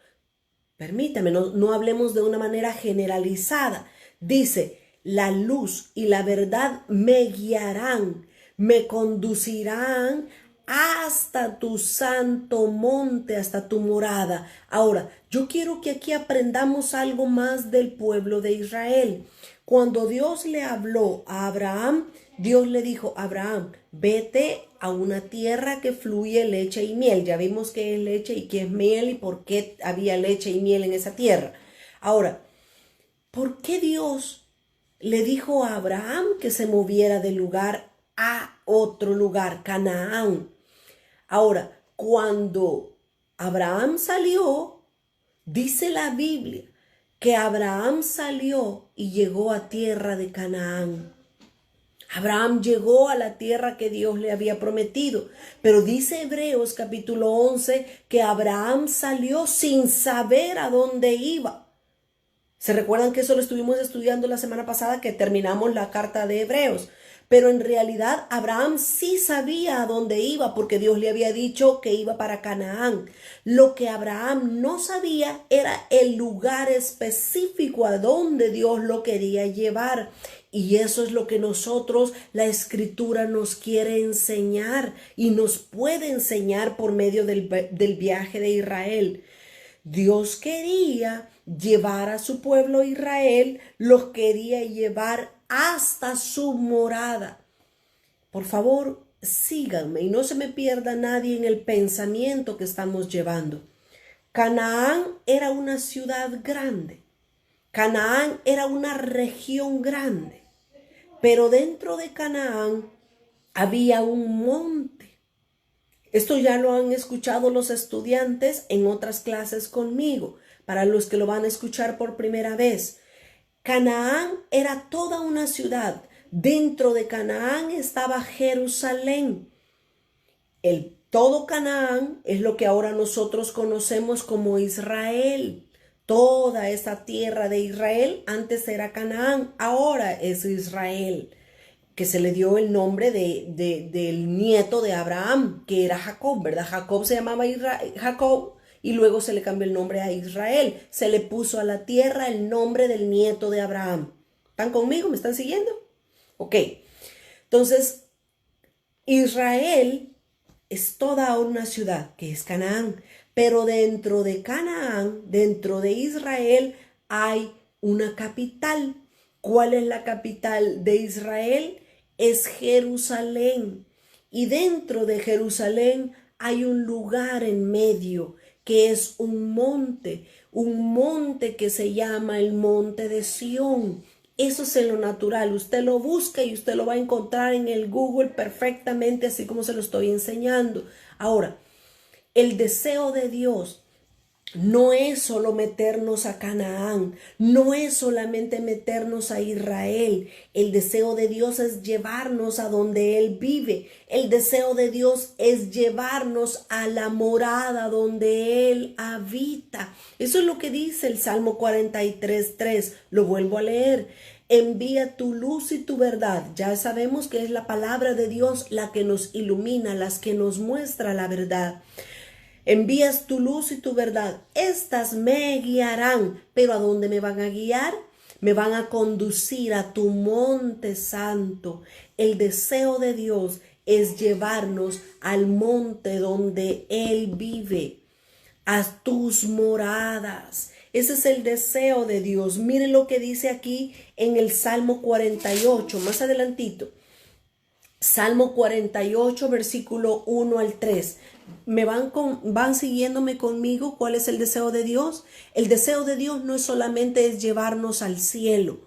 Permítame, no hablemos de una manera generalizada. Dice, la luz y la verdad me guiarán, me conducirán hasta tu santo monte, hasta tu morada. Ahora, yo quiero que aquí aprendamos algo más del pueblo de Israel. Cuando Dios le habló a Abraham, Dios le dijo, Abraham, vete a una tierra que fluye leche y miel. Ya vimos qué es leche y qué es miel y por qué había leche y miel en esa tierra. Ahora, ¿por qué Dios le dijo a Abraham que se moviera de lugar a otro lugar, Canaán? Ahora, cuando Abraham salió, dice la Biblia que Abraham salió y llegó a tierra de Canaán. Abraham llegó a la tierra que Dios le había prometido, pero dice Hebreos capítulo 11 que Abraham salió sin saber a dónde iba. ¿Se recuerdan que eso lo estuvimos estudiando la semana pasada que terminamos la carta de Hebreos? Pero en realidad Abraham sí sabía a dónde iba porque Dios le había dicho que iba para Canaán. Lo que Abraham no sabía era el lugar específico a donde Dios lo quería llevar. Y eso es lo que nosotros, la Escritura nos quiere enseñar y nos puede enseñar por medio del viaje de Israel. Dios quería llevar a su pueblo Israel, los quería llevar hasta su morada. Por favor, síganme y no se me pierda nadie en el pensamiento que estamos llevando. Canaán era una ciudad grande. Canaán era una región grande. Pero dentro de Canaán había un monte. Esto ya lo han escuchado los estudiantes en otras clases conmigo. Para los que lo van a escuchar por primera vez, Canaán era toda una ciudad. Dentro de Canaán estaba Jerusalén. Todo Canaán es lo que ahora nosotros conocemos como Israel. Toda esa tierra de Israel antes era Canaán, ahora es Israel, que se le dio el nombre del nieto de Abraham, que era Jacob, ¿verdad? Jacob se llamaba Jacob y luego se le cambió el nombre a Israel. Se le puso a la tierra el nombre del nieto de Abraham. ¿Están conmigo? ¿Me están siguiendo? Ok. Entonces, Israel es toda una ciudad que es Canaán, pero dentro de Canaán, dentro de Israel, hay una capital. ¿Cuál es la capital de Israel? Es Jerusalén. Y dentro de Jerusalén hay un lugar en medio que es un monte que se llama el monte de Sión. Eso es en lo natural. Usted lo busca y usted lo va a encontrar en el Google perfectamente, así como se lo estoy enseñando. Ahora, el deseo de Dios no es solo meternos a Canaán, no es solamente meternos a Israel. El deseo de Dios es llevarnos a donde Él vive. El deseo de Dios es llevarnos a la morada donde Él habita. Eso es lo que dice el Salmo 43:3. Lo vuelvo a leer. Envía tu luz y tu verdad. Ya sabemos que es la palabra de Dios la que nos ilumina, la que nos muestra la verdad. Envías tu luz y tu verdad. Estas me guiarán. ¿Pero a dónde me van a guiar? Me van a conducir a tu monte santo. El deseo de Dios es llevarnos al monte donde Él vive, a tus moradas. Ese es el deseo de Dios. Miren lo que dice aquí en el Salmo 48, más adelantito. Salmo 48, versículo 1 al 3. Van siguiéndome conmigo cuál es el deseo de Dios. El deseo de Dios no es solamente es llevarnos al cielo.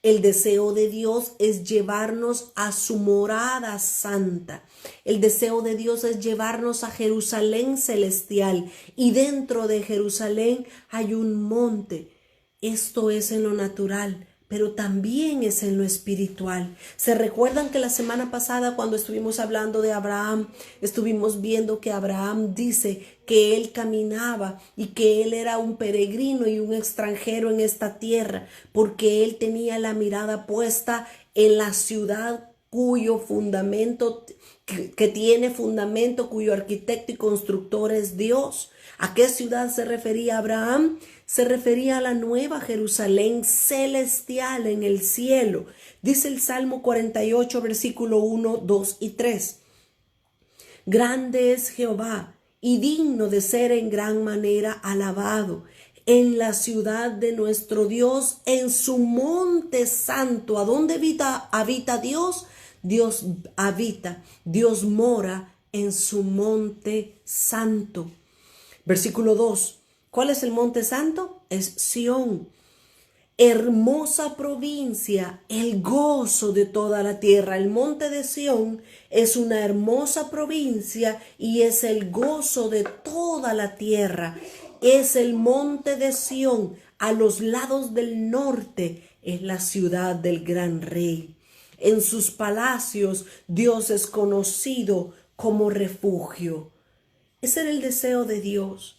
El deseo de Dios es llevarnos a su morada santa. El deseo de Dios es llevarnos a Jerusalén celestial. Y dentro de Jerusalén hay un monte. Esto es en lo natural, pero también es en lo espiritual. ¿Se recuerdan que la semana pasada cuando estuvimos hablando de Abraham, estuvimos viendo que Abraham dice que él caminaba y que él era un peregrino y un extranjero en esta tierra, porque él tenía la mirada puesta en la ciudad cuyo fundamento, que tiene fundamento, cuyo arquitecto y constructor es Dios? ¿A qué ciudad se refería Abraham? Se refería a la nueva Jerusalén celestial en el cielo. Dice el Salmo 48, versículo 1, 2 y 3. Grande es Jehová y digno de ser en gran manera alabado en la ciudad de nuestro Dios, en su monte santo. ¿A dónde habita Dios? Dios habita, Dios mora en su monte santo. Versículo 2. ¿Cuál es el monte santo? Es Sión. Hermosa provincia, el gozo de toda la tierra. El monte de Sión es una hermosa provincia y es el gozo de toda la tierra. Es el monte de Sión. A los lados del norte es la ciudad del gran rey. En sus palacios Dios es conocido como refugio. Ese era el deseo de Dios.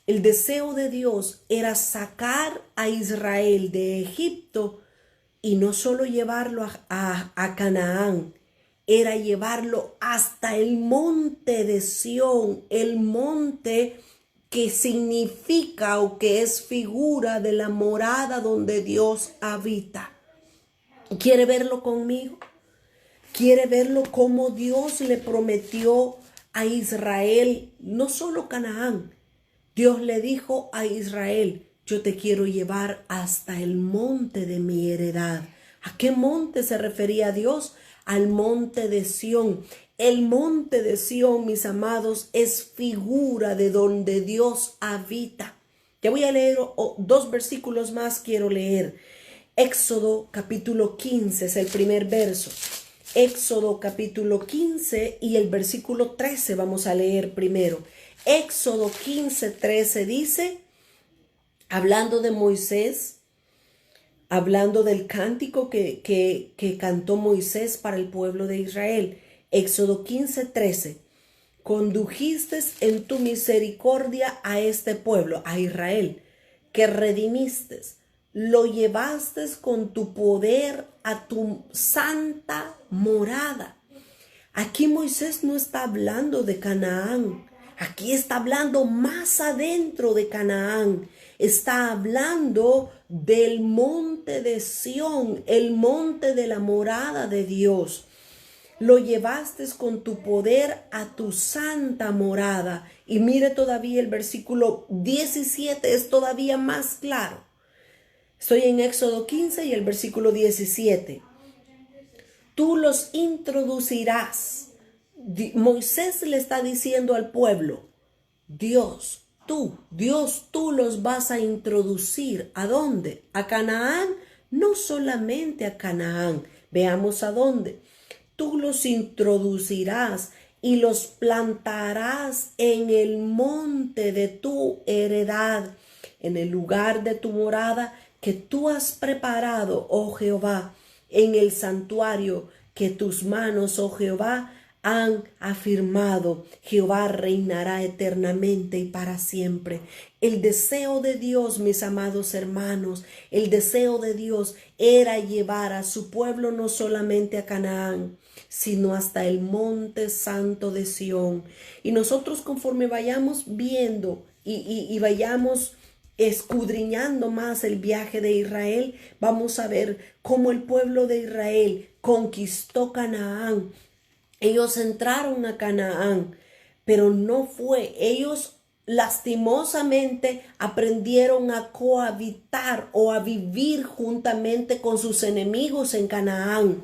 El deseo de Dios era sacar a Israel de Egipto Y no solo llevarlo a Canaán, era llevarlo hasta el monte de Sión, el monte que significa o que es figura de la morada donde Dios habita. ¿Quiere verlo conmigo? ¿Quiere verlo como Dios le prometió a Israel, no solo Canaán? Dios le dijo a Israel, yo te quiero llevar hasta el monte de mi heredad. ¿A qué monte se refería Dios? Al monte de Sión. El monte de Sión, mis amados, es figura de donde Dios habita. Ya voy a leer dos versículos más, quiero leer. Éxodo capítulo 15 es el primer verso. Éxodo capítulo 15 y el versículo 13 vamos a leer primero. Éxodo 15:13 dice, hablando de Moisés, hablando del cántico que cantó Moisés para el pueblo de Israel. Éxodo 15:13. Condujiste en tu misericordia a este pueblo, a Israel, que redimiste. Lo llevaste con tu poder a tu santa morada. Aquí Moisés no está hablando de Canaán. Aquí está hablando más adentro de Canaán. Está hablando del monte de Sión, el monte de la morada de Dios. Lo llevaste con tu poder a tu santa morada. Y mire todavía el versículo 17, es todavía más claro. Estoy en Éxodo 15 y el versículo 17. Tú los introducirás. Moisés le está diciendo al pueblo, Dios, tú los vas a introducir. ¿A dónde? A Canaán, no solamente a Canaán. Veamos a dónde. Tú los introducirás y los plantarás en el monte de tu heredad, en el lugar de tu morada que tú has preparado, oh Jehová, en el santuario que tus manos, oh Jehová, han afirmado. Jehová reinará eternamente y para siempre. El deseo de Dios, mis amados hermanos, el deseo de Dios era llevar a su pueblo no solamente a Canaán, sino hasta el monte santo de Sión. Y nosotros, conforme vayamos viendo y vayamos escudriñando más el viaje de Israel, vamos a ver cómo el pueblo de Israel conquistó Canaán. Ellos entraron a Canaán, pero no fue. Ellos lastimosamente aprendieron a cohabitar o a vivir juntamente con sus enemigos en Canaán.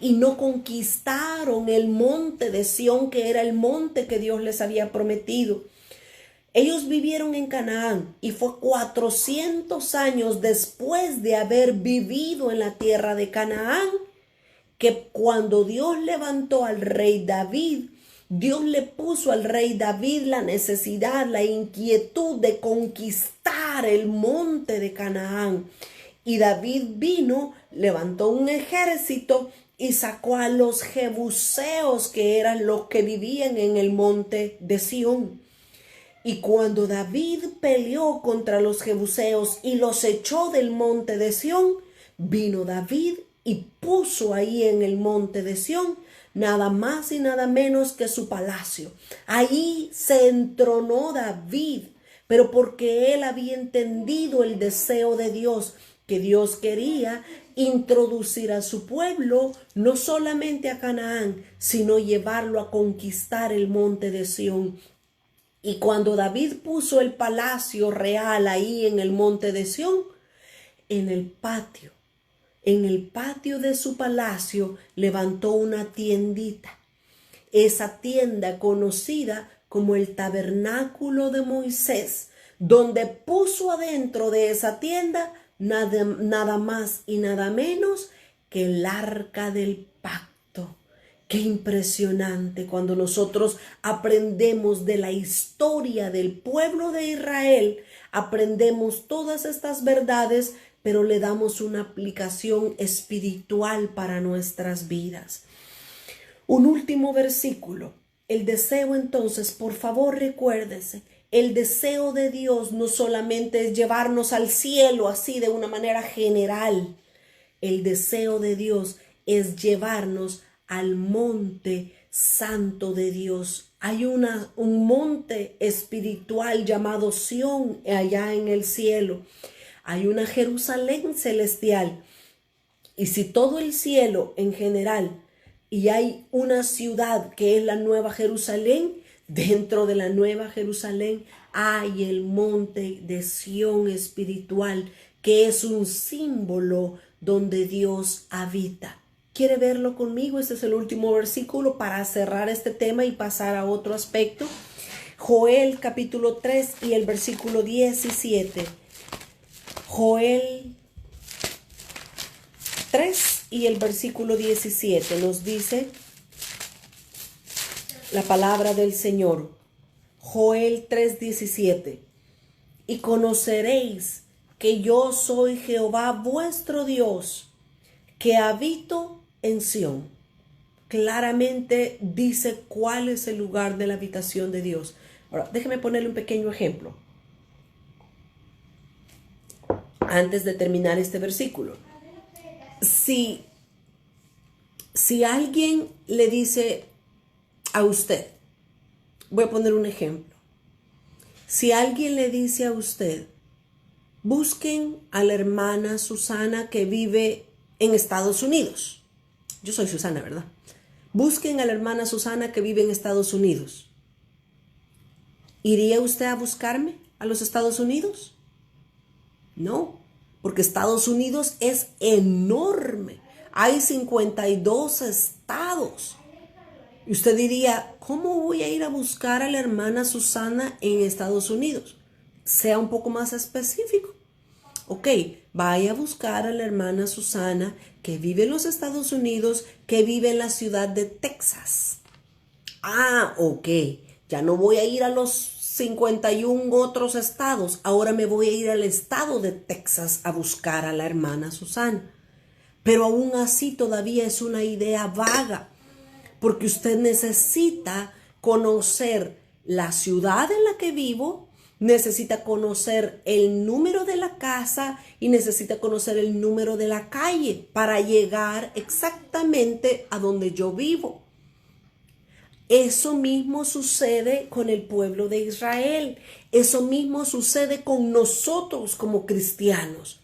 Y no conquistaron el monte de Sión, que era el monte que Dios les había prometido. Ellos vivieron en Canaán y fue 400 años después de haber vivido en la tierra de Canaán que cuando Dios levantó al rey David, Dios le puso al rey David la necesidad, la inquietud de conquistar el monte de Canaán. Y David vino, levantó un ejército y sacó a los jebuseos, que eran los que vivían en el monte de Sión. Y cuando David peleó contra los jebuseos y los echó del monte de Sión, vino David y puso ahí en el monte de Sión nada más y nada menos que su palacio. Ahí se entronó David, pero porque él había entendido el deseo de Dios, que Dios quería introducir a su pueblo no solamente a Canaán, sino llevarlo a conquistar el monte de Sión. Y cuando David puso el palacio real ahí en el monte de Sión, en el patio de su palacio levantó una tiendita. Esa tienda conocida como el tabernáculo de Moisés, donde puso adentro de esa tienda nada más y nada menos que el arca del pacto. Qué impresionante cuando nosotros aprendemos de la historia del pueblo de Israel, aprendemos todas estas verdades, pero le damos una aplicación espiritual para nuestras vidas. Un último versículo. El deseo, entonces, por favor recuérdese, el deseo de Dios no solamente es llevarnos al cielo así de una manera general. El deseo de Dios es llevarnos al monte santo de Dios. Hay un monte espiritual llamado Sión allá en el cielo. Hay una Jerusalén celestial. Y si todo el cielo en general, y hay una ciudad que es la Nueva Jerusalén, dentro de la Nueva Jerusalén hay el monte de Sión espiritual, que es un símbolo donde Dios habita. ¿Quiere verlo conmigo? Este es el último versículo para cerrar este tema y pasar a otro aspecto. Joel capítulo 3 y el versículo 17. Joel 3 y el versículo 17 nos dice la palabra del Señor. Joel 3:17. Y conoceréis que yo soy Jehová vuestro Dios, que habito en Sión. Claramente dice cuál es el lugar de la habitación de Dios. Ahora, déjeme ponerle un pequeño ejemplo antes de terminar este versículo. Si alguien le dice a usted, voy a poner un ejemplo. Si alguien le dice a usted, busquen a la hermana Susana que vive en Estados Unidos. Yo soy Susana, ¿verdad? Busquen a la hermana Susana que vive en Estados Unidos. ¿Iría usted a buscarme a los Estados Unidos? No, porque Estados Unidos es enorme. Hay 52 estados. Y usted diría, ¿cómo voy a ir a buscar a la hermana Susana en Estados Unidos? Sea un poco más específico. Ok, vaya a buscar a la hermana Susana que vive en los Estados Unidos, que vive en la ciudad de Texas. Ah, ok, ya no voy a ir a los 51 otros estados, ahora me voy a ir al estado de Texas a buscar a la hermana Susana. Pero aún así todavía es una idea vaga, porque usted necesita conocer la ciudad en la que vivo, necesita conocer el número de la casa y necesita conocer el número de la calle para llegar exactamente a donde yo vivo. Eso mismo sucede con el pueblo de Israel. Eso mismo sucede con nosotros como cristianos.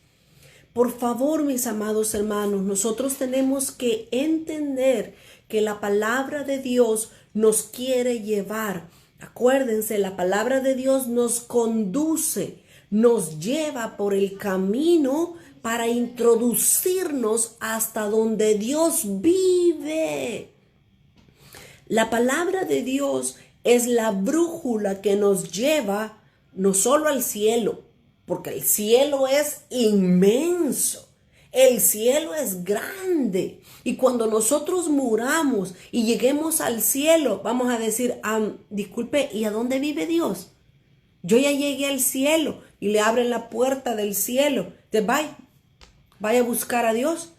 Por favor, mis amados hermanos, nosotros tenemos que entender que la palabra de Dios nos quiere llevar. Acuérdense, la palabra de Dios nos conduce, nos lleva por el camino para introducirnos hasta donde Dios vive. La palabra de Dios es la brújula que nos lleva no solo al cielo, porque el cielo es inmenso, el cielo es grande. Y cuando nosotros muramos y lleguemos al cielo, vamos a decir, disculpe, ¿y a dónde vive Dios? Yo ya llegué al cielo y le abren la puerta del cielo. Entonces vaya a buscar a Dios.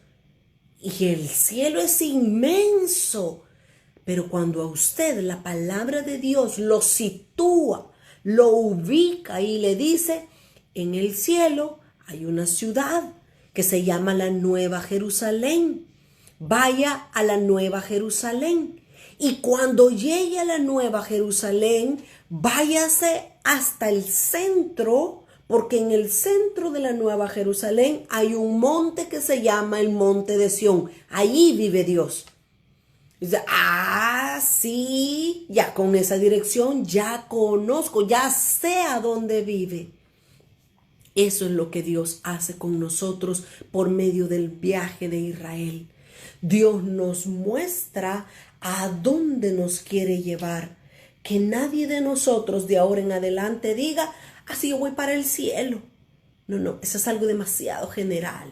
Y el cielo es inmenso. Pero cuando a usted la palabra de Dios lo sitúa, lo ubica y le dice, en el cielo hay una ciudad que se llama la Nueva Jerusalén. Vaya a la Nueva Jerusalén. Y cuando llegue a la Nueva Jerusalén, váyase hasta el centro, porque en el centro de la Nueva Jerusalén hay un monte que se llama el Monte de Sión. Allí vive Dios. Dice, sí, ya con esa dirección ya conozco, ya sé a dónde vive. Eso es lo que Dios hace con nosotros por medio del viaje de Israel. Dios nos muestra a dónde nos quiere llevar. Que nadie de nosotros de ahora en adelante diga, así yo voy para el cielo. No, eso es algo demasiado general.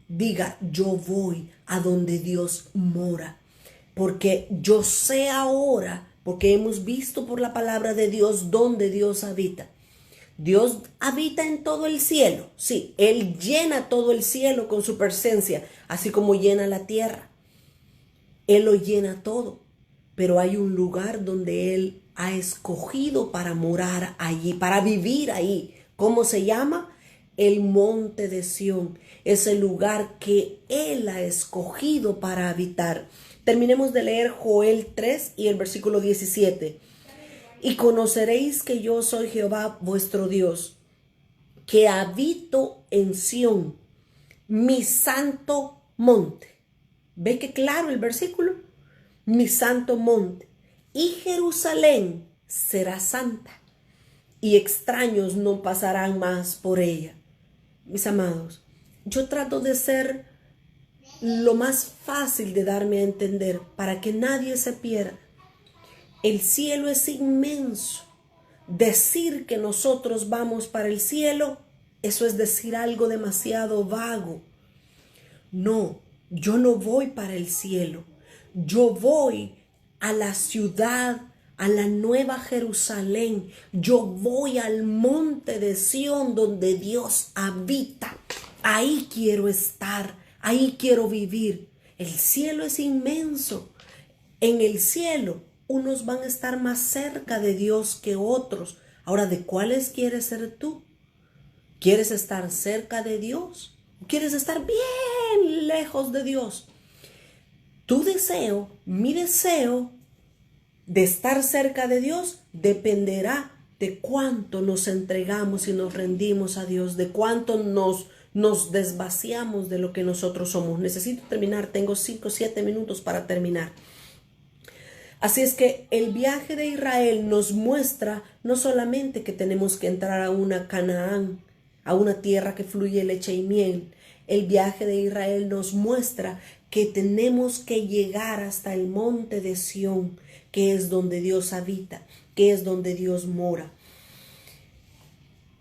Diga, yo voy a donde Dios mora. Porque yo sé ahora, porque hemos visto por la palabra de Dios dónde Dios habita. Dios habita en todo el cielo. Sí, Él llena todo el cielo con su presencia, así como llena la tierra. Él lo llena todo. Pero hay un lugar donde Él ha escogido para morar allí, para vivir ahí. ¿Cómo se llama? el monte de Sión, es el lugar que Él ha escogido para habitar. Terminemos de leer Joel 3 y el versículo 17. Y conoceréis que yo soy Jehová vuestro Dios, que habito en Sión, mi santo monte. ¿Ve qué claro el versículo? Mi santo monte. Y Jerusalén será santa, y extraños no pasarán más por ella. Mis amados, yo trato de ser lo más fácil de darme a entender para que nadie se pierda. El cielo es inmenso. Decir que nosotros vamos para el cielo, eso es decir algo demasiado vago. No, yo no voy para el cielo. Yo voy a la ciudad, a la nueva Jerusalén. Yo voy al monte de Sión donde Dios habita. Ahí quiero estar, ahí quiero vivir. El cielo es inmenso. En el cielo, unos van a estar más cerca de Dios que otros. Ahora, ¿de cuáles quieres ser tú? ¿Quieres estar cerca de Dios? ¿O quieres estar bien lejos de Dios? Tu deseo, mi deseo de estar cerca de Dios dependerá de cuánto nos entregamos y nos rendimos a Dios, de cuánto nos desvaciamos de lo que nosotros somos. Necesito terminar, tengo 5 o 7 minutos para terminar. Así es que el viaje de Israel nos muestra no solamente que tenemos que entrar a una Canaán, a una tierra que fluye leche y miel. El viaje de Israel nos muestra que tenemos que llegar hasta el monte de Sión, que es donde Dios habita, que es donde Dios mora.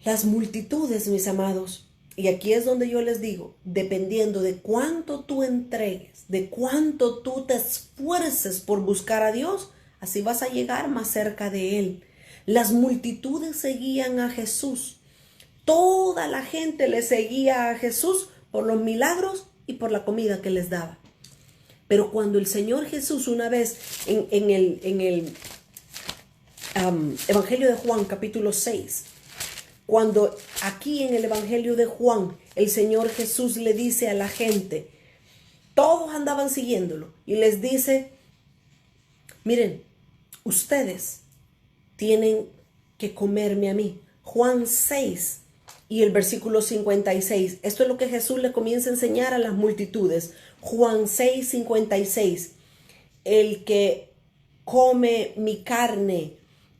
Las multitudes, mis amados, y aquí es donde yo les digo, dependiendo de cuánto tú entregues, de cuánto tú te esfuerces por buscar a Dios, así vas a llegar más cerca de Él. Las multitudes seguían a Jesús. Toda la gente le seguía a Jesús por los milagros y por la comida que les daba. Pero cuando el Señor Jesús una vez en el Evangelio de Juan capítulo 6, cuando aquí en el Evangelio de Juan el Señor Jesús le dice a la gente, todos andaban siguiéndolo y les dice, miren, ustedes tienen que comerme a mí. Juan 6 y el versículo 56. Esto es lo que Jesús le comienza a enseñar a las multitudes. Juan 6, 56. El que come mi carne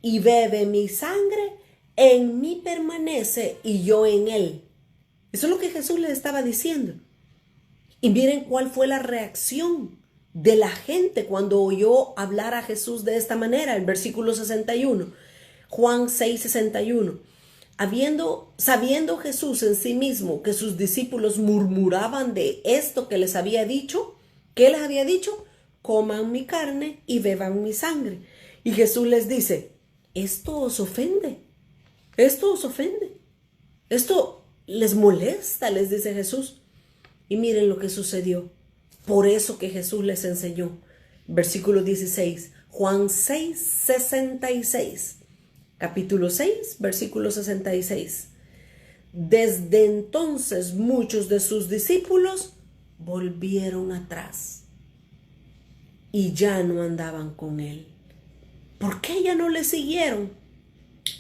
y bebe mi sangre, en mí permanece y yo en él. Eso es lo que Jesús les estaba diciendo. Y miren cuál fue la reacción de la gente cuando oyó hablar a Jesús de esta manera. El versículo 61. Juan 6, 61. Sabiendo Jesús en sí mismo que sus discípulos murmuraban de esto que les había dicho, ¿qué les había dicho? Coman mi carne y beban mi sangre. Y Jesús les dice, esto os ofende, esto os ofende, esto les molesta, les dice Jesús. Y miren lo que sucedió. Por eso que Jesús les enseñó. Versículo 16, Juan 6, 66. Capítulo 6, versículo 66. Desde entonces muchos de sus discípulos volvieron atrás y ya no andaban con él. ¿Por qué ya no le siguieron?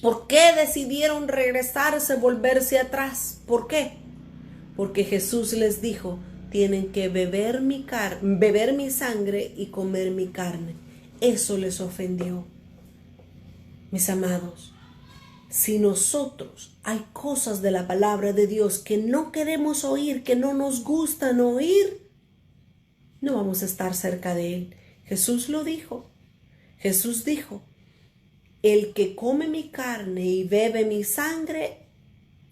¿Por qué decidieron regresarse, volverse atrás? ¿Por qué? Porque Jesús les dijo, tienen que beber mi sangre y comer mi carne. Eso les ofendió. Mis amados, si nosotros hay cosas de la palabra de Dios que no queremos oír, que no nos gustan oír, no vamos a estar cerca de Él. Jesús lo dijo. Jesús dijo, el que come mi carne y bebe mi sangre,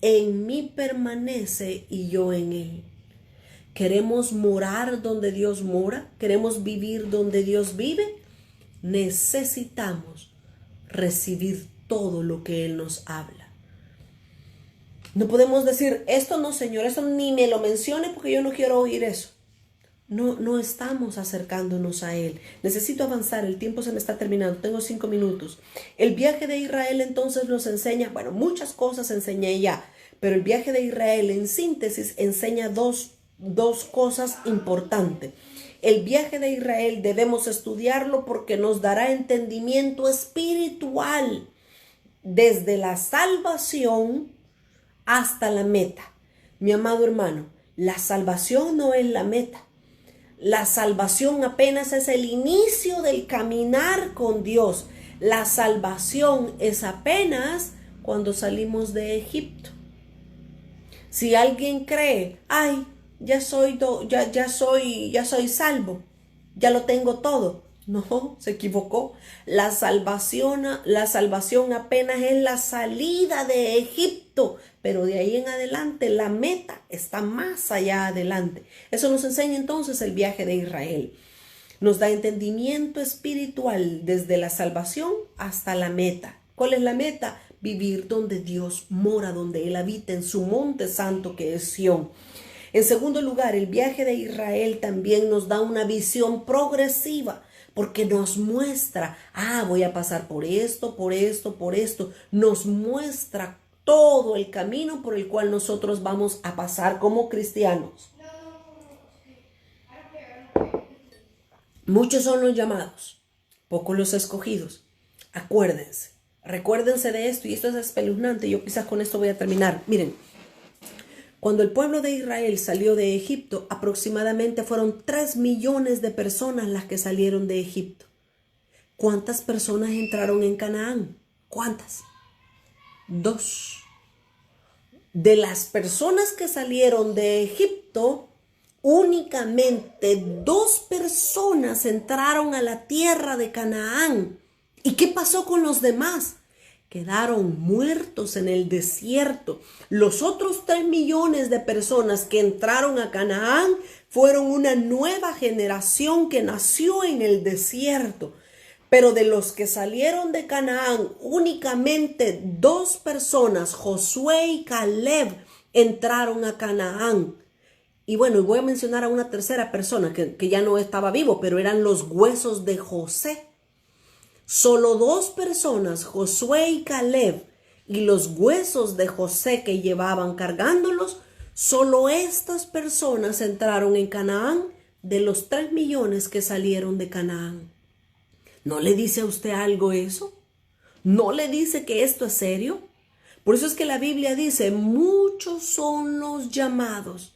en mí permanece y yo en él. ¿Queremos morar donde Dios mora? ¿Queremos vivir donde Dios vive? Necesitamos recibir todo lo que Él nos habla. No podemos decir, esto no, Señor, esto ni me lo mencione porque yo no quiero oír eso. No estamos acercándonos a Él. Necesito avanzar, el tiempo se me está terminando, tengo 5 minutos. El viaje de Israel entonces nos enseña, bueno, muchas cosas enseñé ya, Pero el viaje de Israel, en síntesis, enseña dos cosas importantes. El viaje de Israel debemos estudiarlo porque nos dará entendimiento espiritual desde la salvación hasta la meta. Mi amado hermano, la salvación no es la meta. La salvación apenas es el inicio del caminar con Dios. La salvación es apenas cuando salimos de Egipto. Si alguien cree, ay, ya soy salvo, ya lo tengo todo. No, se equivocó. La salvación apenas es la salida de Egipto, pero de ahí en adelante la meta está más allá adelante. Eso nos enseña entonces el viaje de Israel. Nos da entendimiento espiritual desde la salvación hasta la meta. ¿Cuál es la meta? Vivir donde Dios mora, donde Él habita, en su monte santo que es Sión. En segundo lugar, el viaje de Israel también nos da una visión progresiva, porque nos muestra, voy a pasar por esto, por esto, por esto. Nos muestra todo el camino por el cual nosotros vamos a pasar como cristianos. Muchos son los llamados, pocos los escogidos. Recuérdense de esto, y esto es espeluznante. Yo quizás con esto voy a terminar. Miren, cuando el pueblo de Israel salió de Egipto, aproximadamente fueron 3 millones de personas las que salieron de Egipto. ¿Cuántas personas entraron en Canaán? ¿Cuántas? 2. De las personas que salieron de Egipto, únicamente 2 personas entraron a la tierra de Canaán. ¿Y qué pasó con los demás? Quedaron muertos en el desierto. Los otros 3 millones de personas que entraron a Canaán fueron una nueva generación que nació en el desierto. Pero de los que salieron de Canaán, únicamente 2 personas, Josué y Caleb, entraron a Canaán. Y bueno, voy a mencionar a una tercera persona que ya no estaba vivo, pero eran los huesos de José. Solo 2 personas, Josué y Caleb, y los huesos de José que llevaban cargándolos, solo estas personas entraron en Canaán de los 3 millones que salieron de Canaán. ¿No le dice a usted algo eso? ¿No le dice que esto es serio? Por eso es que la Biblia dice, muchos son los llamados,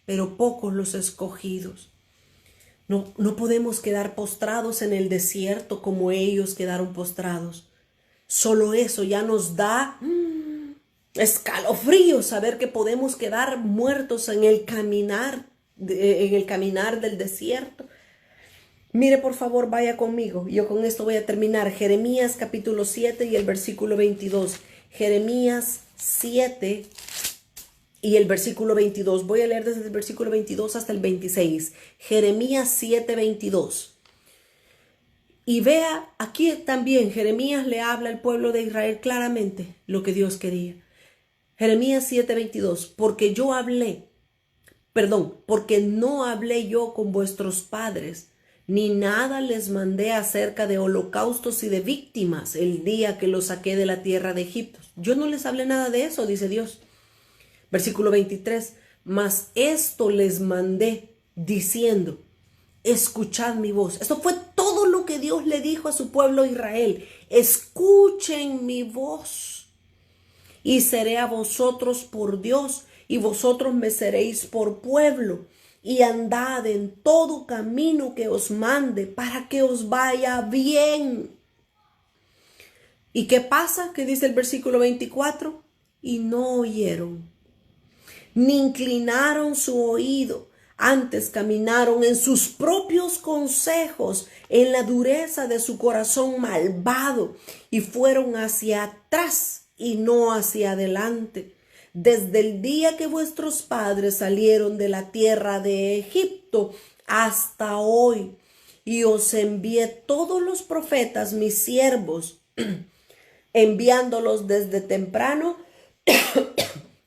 pero pocos los escogidos. No podemos quedar postrados en el desierto como ellos quedaron postrados. Solo eso ya nos da escalofrío saber que podemos quedar muertos en el caminar del desierto. Mire, por favor, vaya conmigo. Yo con esto voy a terminar. Jeremías capítulo 7 y el versículo 22. Jeremías 7 y el versículo 22. Voy a leer desde el versículo 22 hasta el 26. Jeremías 7, 22. Y vea, aquí también Jeremías le habla al pueblo de Israel claramente lo que Dios quería. Jeremías 7, 22. Porque no hablé yo con vuestros padres, ni nada les mandé acerca de holocaustos y de víctimas el día que los saqué de la tierra de Egipto. Yo no les hablé nada de eso, dice Dios. Versículo 23. Mas esto les mandé diciendo, escuchad mi voz. Esto fue todo lo que Dios le dijo a su pueblo Israel. Escuchen mi voz y seré a vosotros por Dios y vosotros me seréis por pueblo. Y andad en todo camino que os mande para que os vaya bien. ¿Y qué pasa? ¿Qué dice el versículo 24? Y no oyeron, ni inclinaron su oído, antes caminaron en sus propios consejos, en la dureza de su corazón malvado, y fueron hacia atrás y no hacia adelante. Desde el día que vuestros padres salieron de la tierra de Egipto hasta hoy, y os envié todos los profetas, mis siervos, enviándolos desde temprano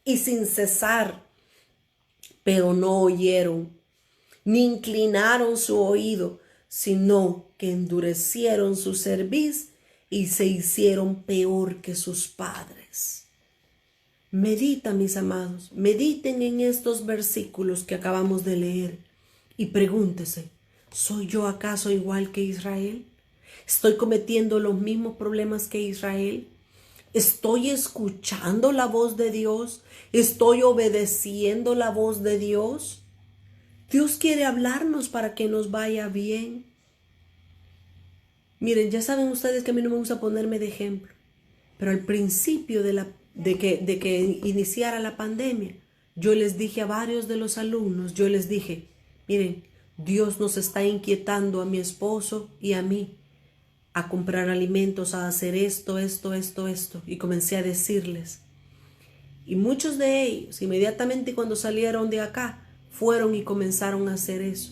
y sin cesar, pero no oyeron, ni inclinaron su oído, sino que endurecieron su cerviz y se hicieron peor que sus padres. Medita, mis amados, mediten en estos versículos que acabamos de leer y pregúntese, ¿soy yo acaso igual que Israel? ¿Estoy cometiendo los mismos problemas que Israel? ¿Estoy escuchando la voz de Dios? ¿Estoy obedeciendo la voz de Dios? Dios quiere hablarnos para que nos vaya bien. Miren, ya saben ustedes que a mí no me gusta ponerme de ejemplo, pero al principio de que iniciara la pandemia, yo les dije a varios de los alumnos, yo les dije, miren, Dios nos está inquietando a mi esposo y a mí a comprar alimentos, a hacer esto. Y comencé a decirles. Y muchos de ellos, inmediatamente cuando salieron de acá, fueron y comenzaron a hacer eso.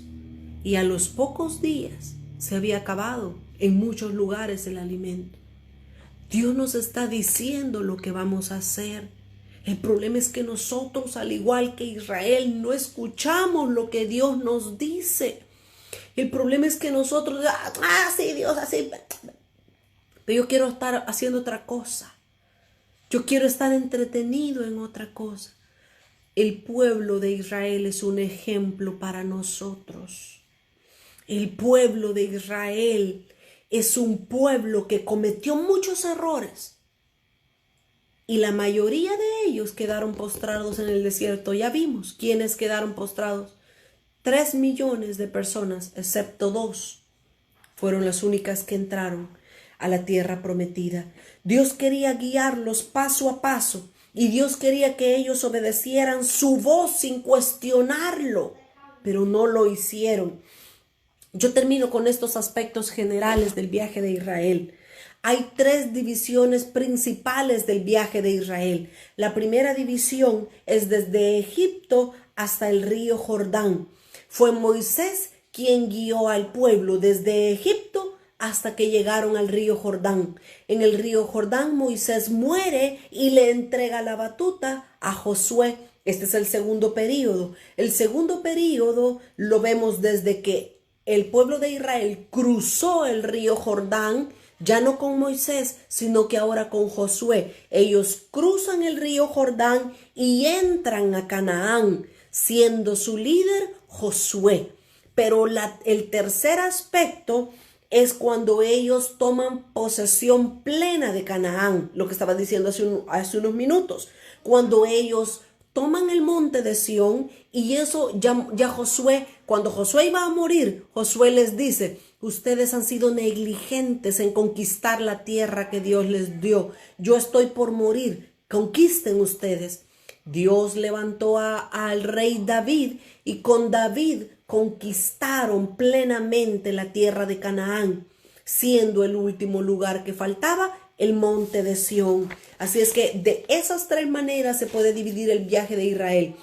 Y a los pocos días se había acabado en muchos lugares el alimento. Dios nos está diciendo lo que vamos a hacer. El problema es que nosotros, al igual que Israel, no escuchamos lo que Dios nos dice. El problema es que nosotros, sí, Dios, así. Pero yo quiero estar haciendo otra cosa. Yo quiero estar entretenido en otra cosa. El pueblo de Israel es un ejemplo para nosotros. El pueblo de Israel es un pueblo que cometió muchos errores. Y la mayoría de ellos quedaron postrados en el desierto. Ya vimos quiénes quedaron postrados. 3 millones de personas, excepto 2, fueron las únicas que entraron a la tierra prometida. Dios quería guiarlos paso a paso y Dios quería que ellos obedecieran su voz sin cuestionarlo, pero no lo hicieron. Yo termino con estos aspectos generales del viaje de Israel. Hay 3 divisiones principales del viaje de Israel. La primera división es desde Egipto hasta el río Jordán. Fue Moisés quien guió al pueblo desde Egipto hasta que llegaron al río Jordán. En el río Jordán Moisés muere y le entrega la batuta a Josué. Este es el segundo período. El segundo período lo vemos desde que el pueblo de Israel cruzó el río Jordán, ya no con Moisés, sino que ahora con Josué. Ellos cruzan el río Jordán y entran a Canaán, siendo su líder Josué. Pero el tercer aspecto es cuando ellos toman posesión plena de Canaán, lo que estaba diciendo hace unos minutos, cuando ellos toman el monte de Sión y eso ya Josué, cuando Josué iba a morir, Josué les dice, ustedes han sido negligentes en conquistar la tierra que Dios les dio, yo estoy por morir, conquisten ustedes. Dios levantó al rey David y con David conquistaron plenamente la tierra de Canaán, siendo el último lugar que faltaba el monte de Sión. Así es que de esas 3 maneras se puede dividir el viaje de Israel.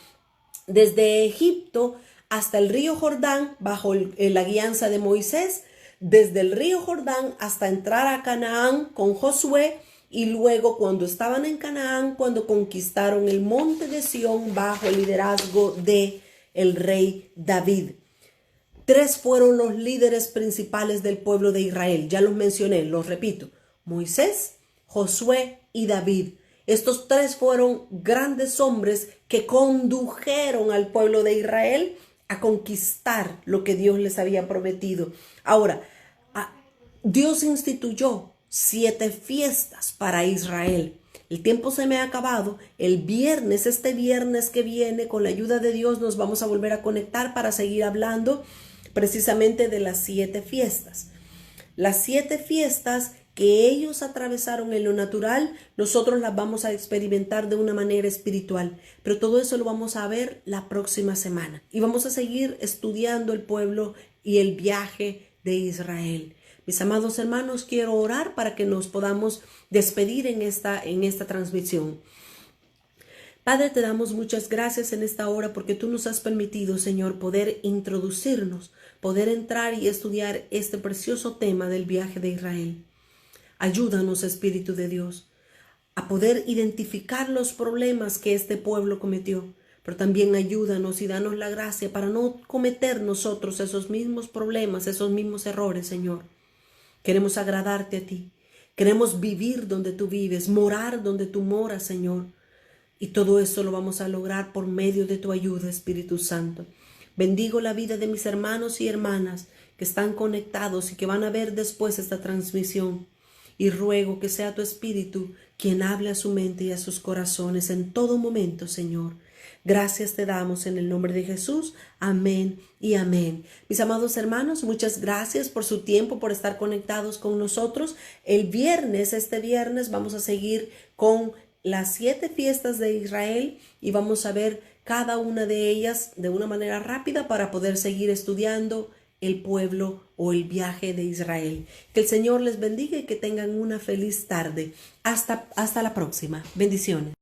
Desde Egipto hasta el río Jordán, bajo la guianza de Moisés, desde el río Jordán hasta entrar a Canaán con Josué, y luego cuando estaban en Canaán, cuando conquistaron el monte de Sión bajo el liderazgo de el rey David. 3 fueron los líderes principales del pueblo de Israel. Ya los mencioné, los repito. Moisés, Josué y David. Estos 3 fueron grandes hombres que condujeron al pueblo de Israel a conquistar lo que Dios les había prometido. Ahora, Dios instituyó 7 fiestas para Israel. El tiempo se me ha acabado. Este viernes que viene, con la ayuda de Dios, nos vamos a volver a conectar para seguir hablando precisamente de las 7 fiestas. Las 7 fiestas que ellos atravesaron en lo natural, nosotros las vamos a experimentar de una manera espiritual. Pero todo eso lo vamos a ver la próxima semana. Y vamos a seguir estudiando el pueblo y el viaje de Israel. Mis amados hermanos, quiero orar para que nos podamos despedir en esta transmisión. Padre, te damos muchas gracias en esta hora porque tú nos has permitido, Señor, poder introducirnos, poder entrar y estudiar este precioso tema del viaje de Israel. Ayúdanos, Espíritu de Dios, a poder identificar los problemas que este pueblo cometió, pero también ayúdanos y danos la gracia para no cometer nosotros esos mismos problemas, esos mismos errores, Señor. Queremos agradarte a ti. Queremos vivir donde tú vives, morar donde tú moras, Señor. Y todo eso lo vamos a lograr por medio de tu ayuda, Espíritu Santo. Bendigo la vida de mis hermanos y hermanas que están conectados y que van a ver después esta transmisión. Y ruego que sea tu Espíritu quien hable a su mente y a sus corazones en todo momento, Señor. Gracias te damos en el nombre de Jesús. Amén y amén. Mis amados hermanos, muchas gracias por su tiempo, por estar conectados con nosotros. Este viernes, vamos a seguir con las 7 fiestas de Israel y vamos a ver cada una de ellas de una manera rápida para poder seguir estudiando el pueblo o el viaje de Israel. Que el Señor les bendiga y que tengan una feliz tarde. Hasta la próxima. Bendiciones.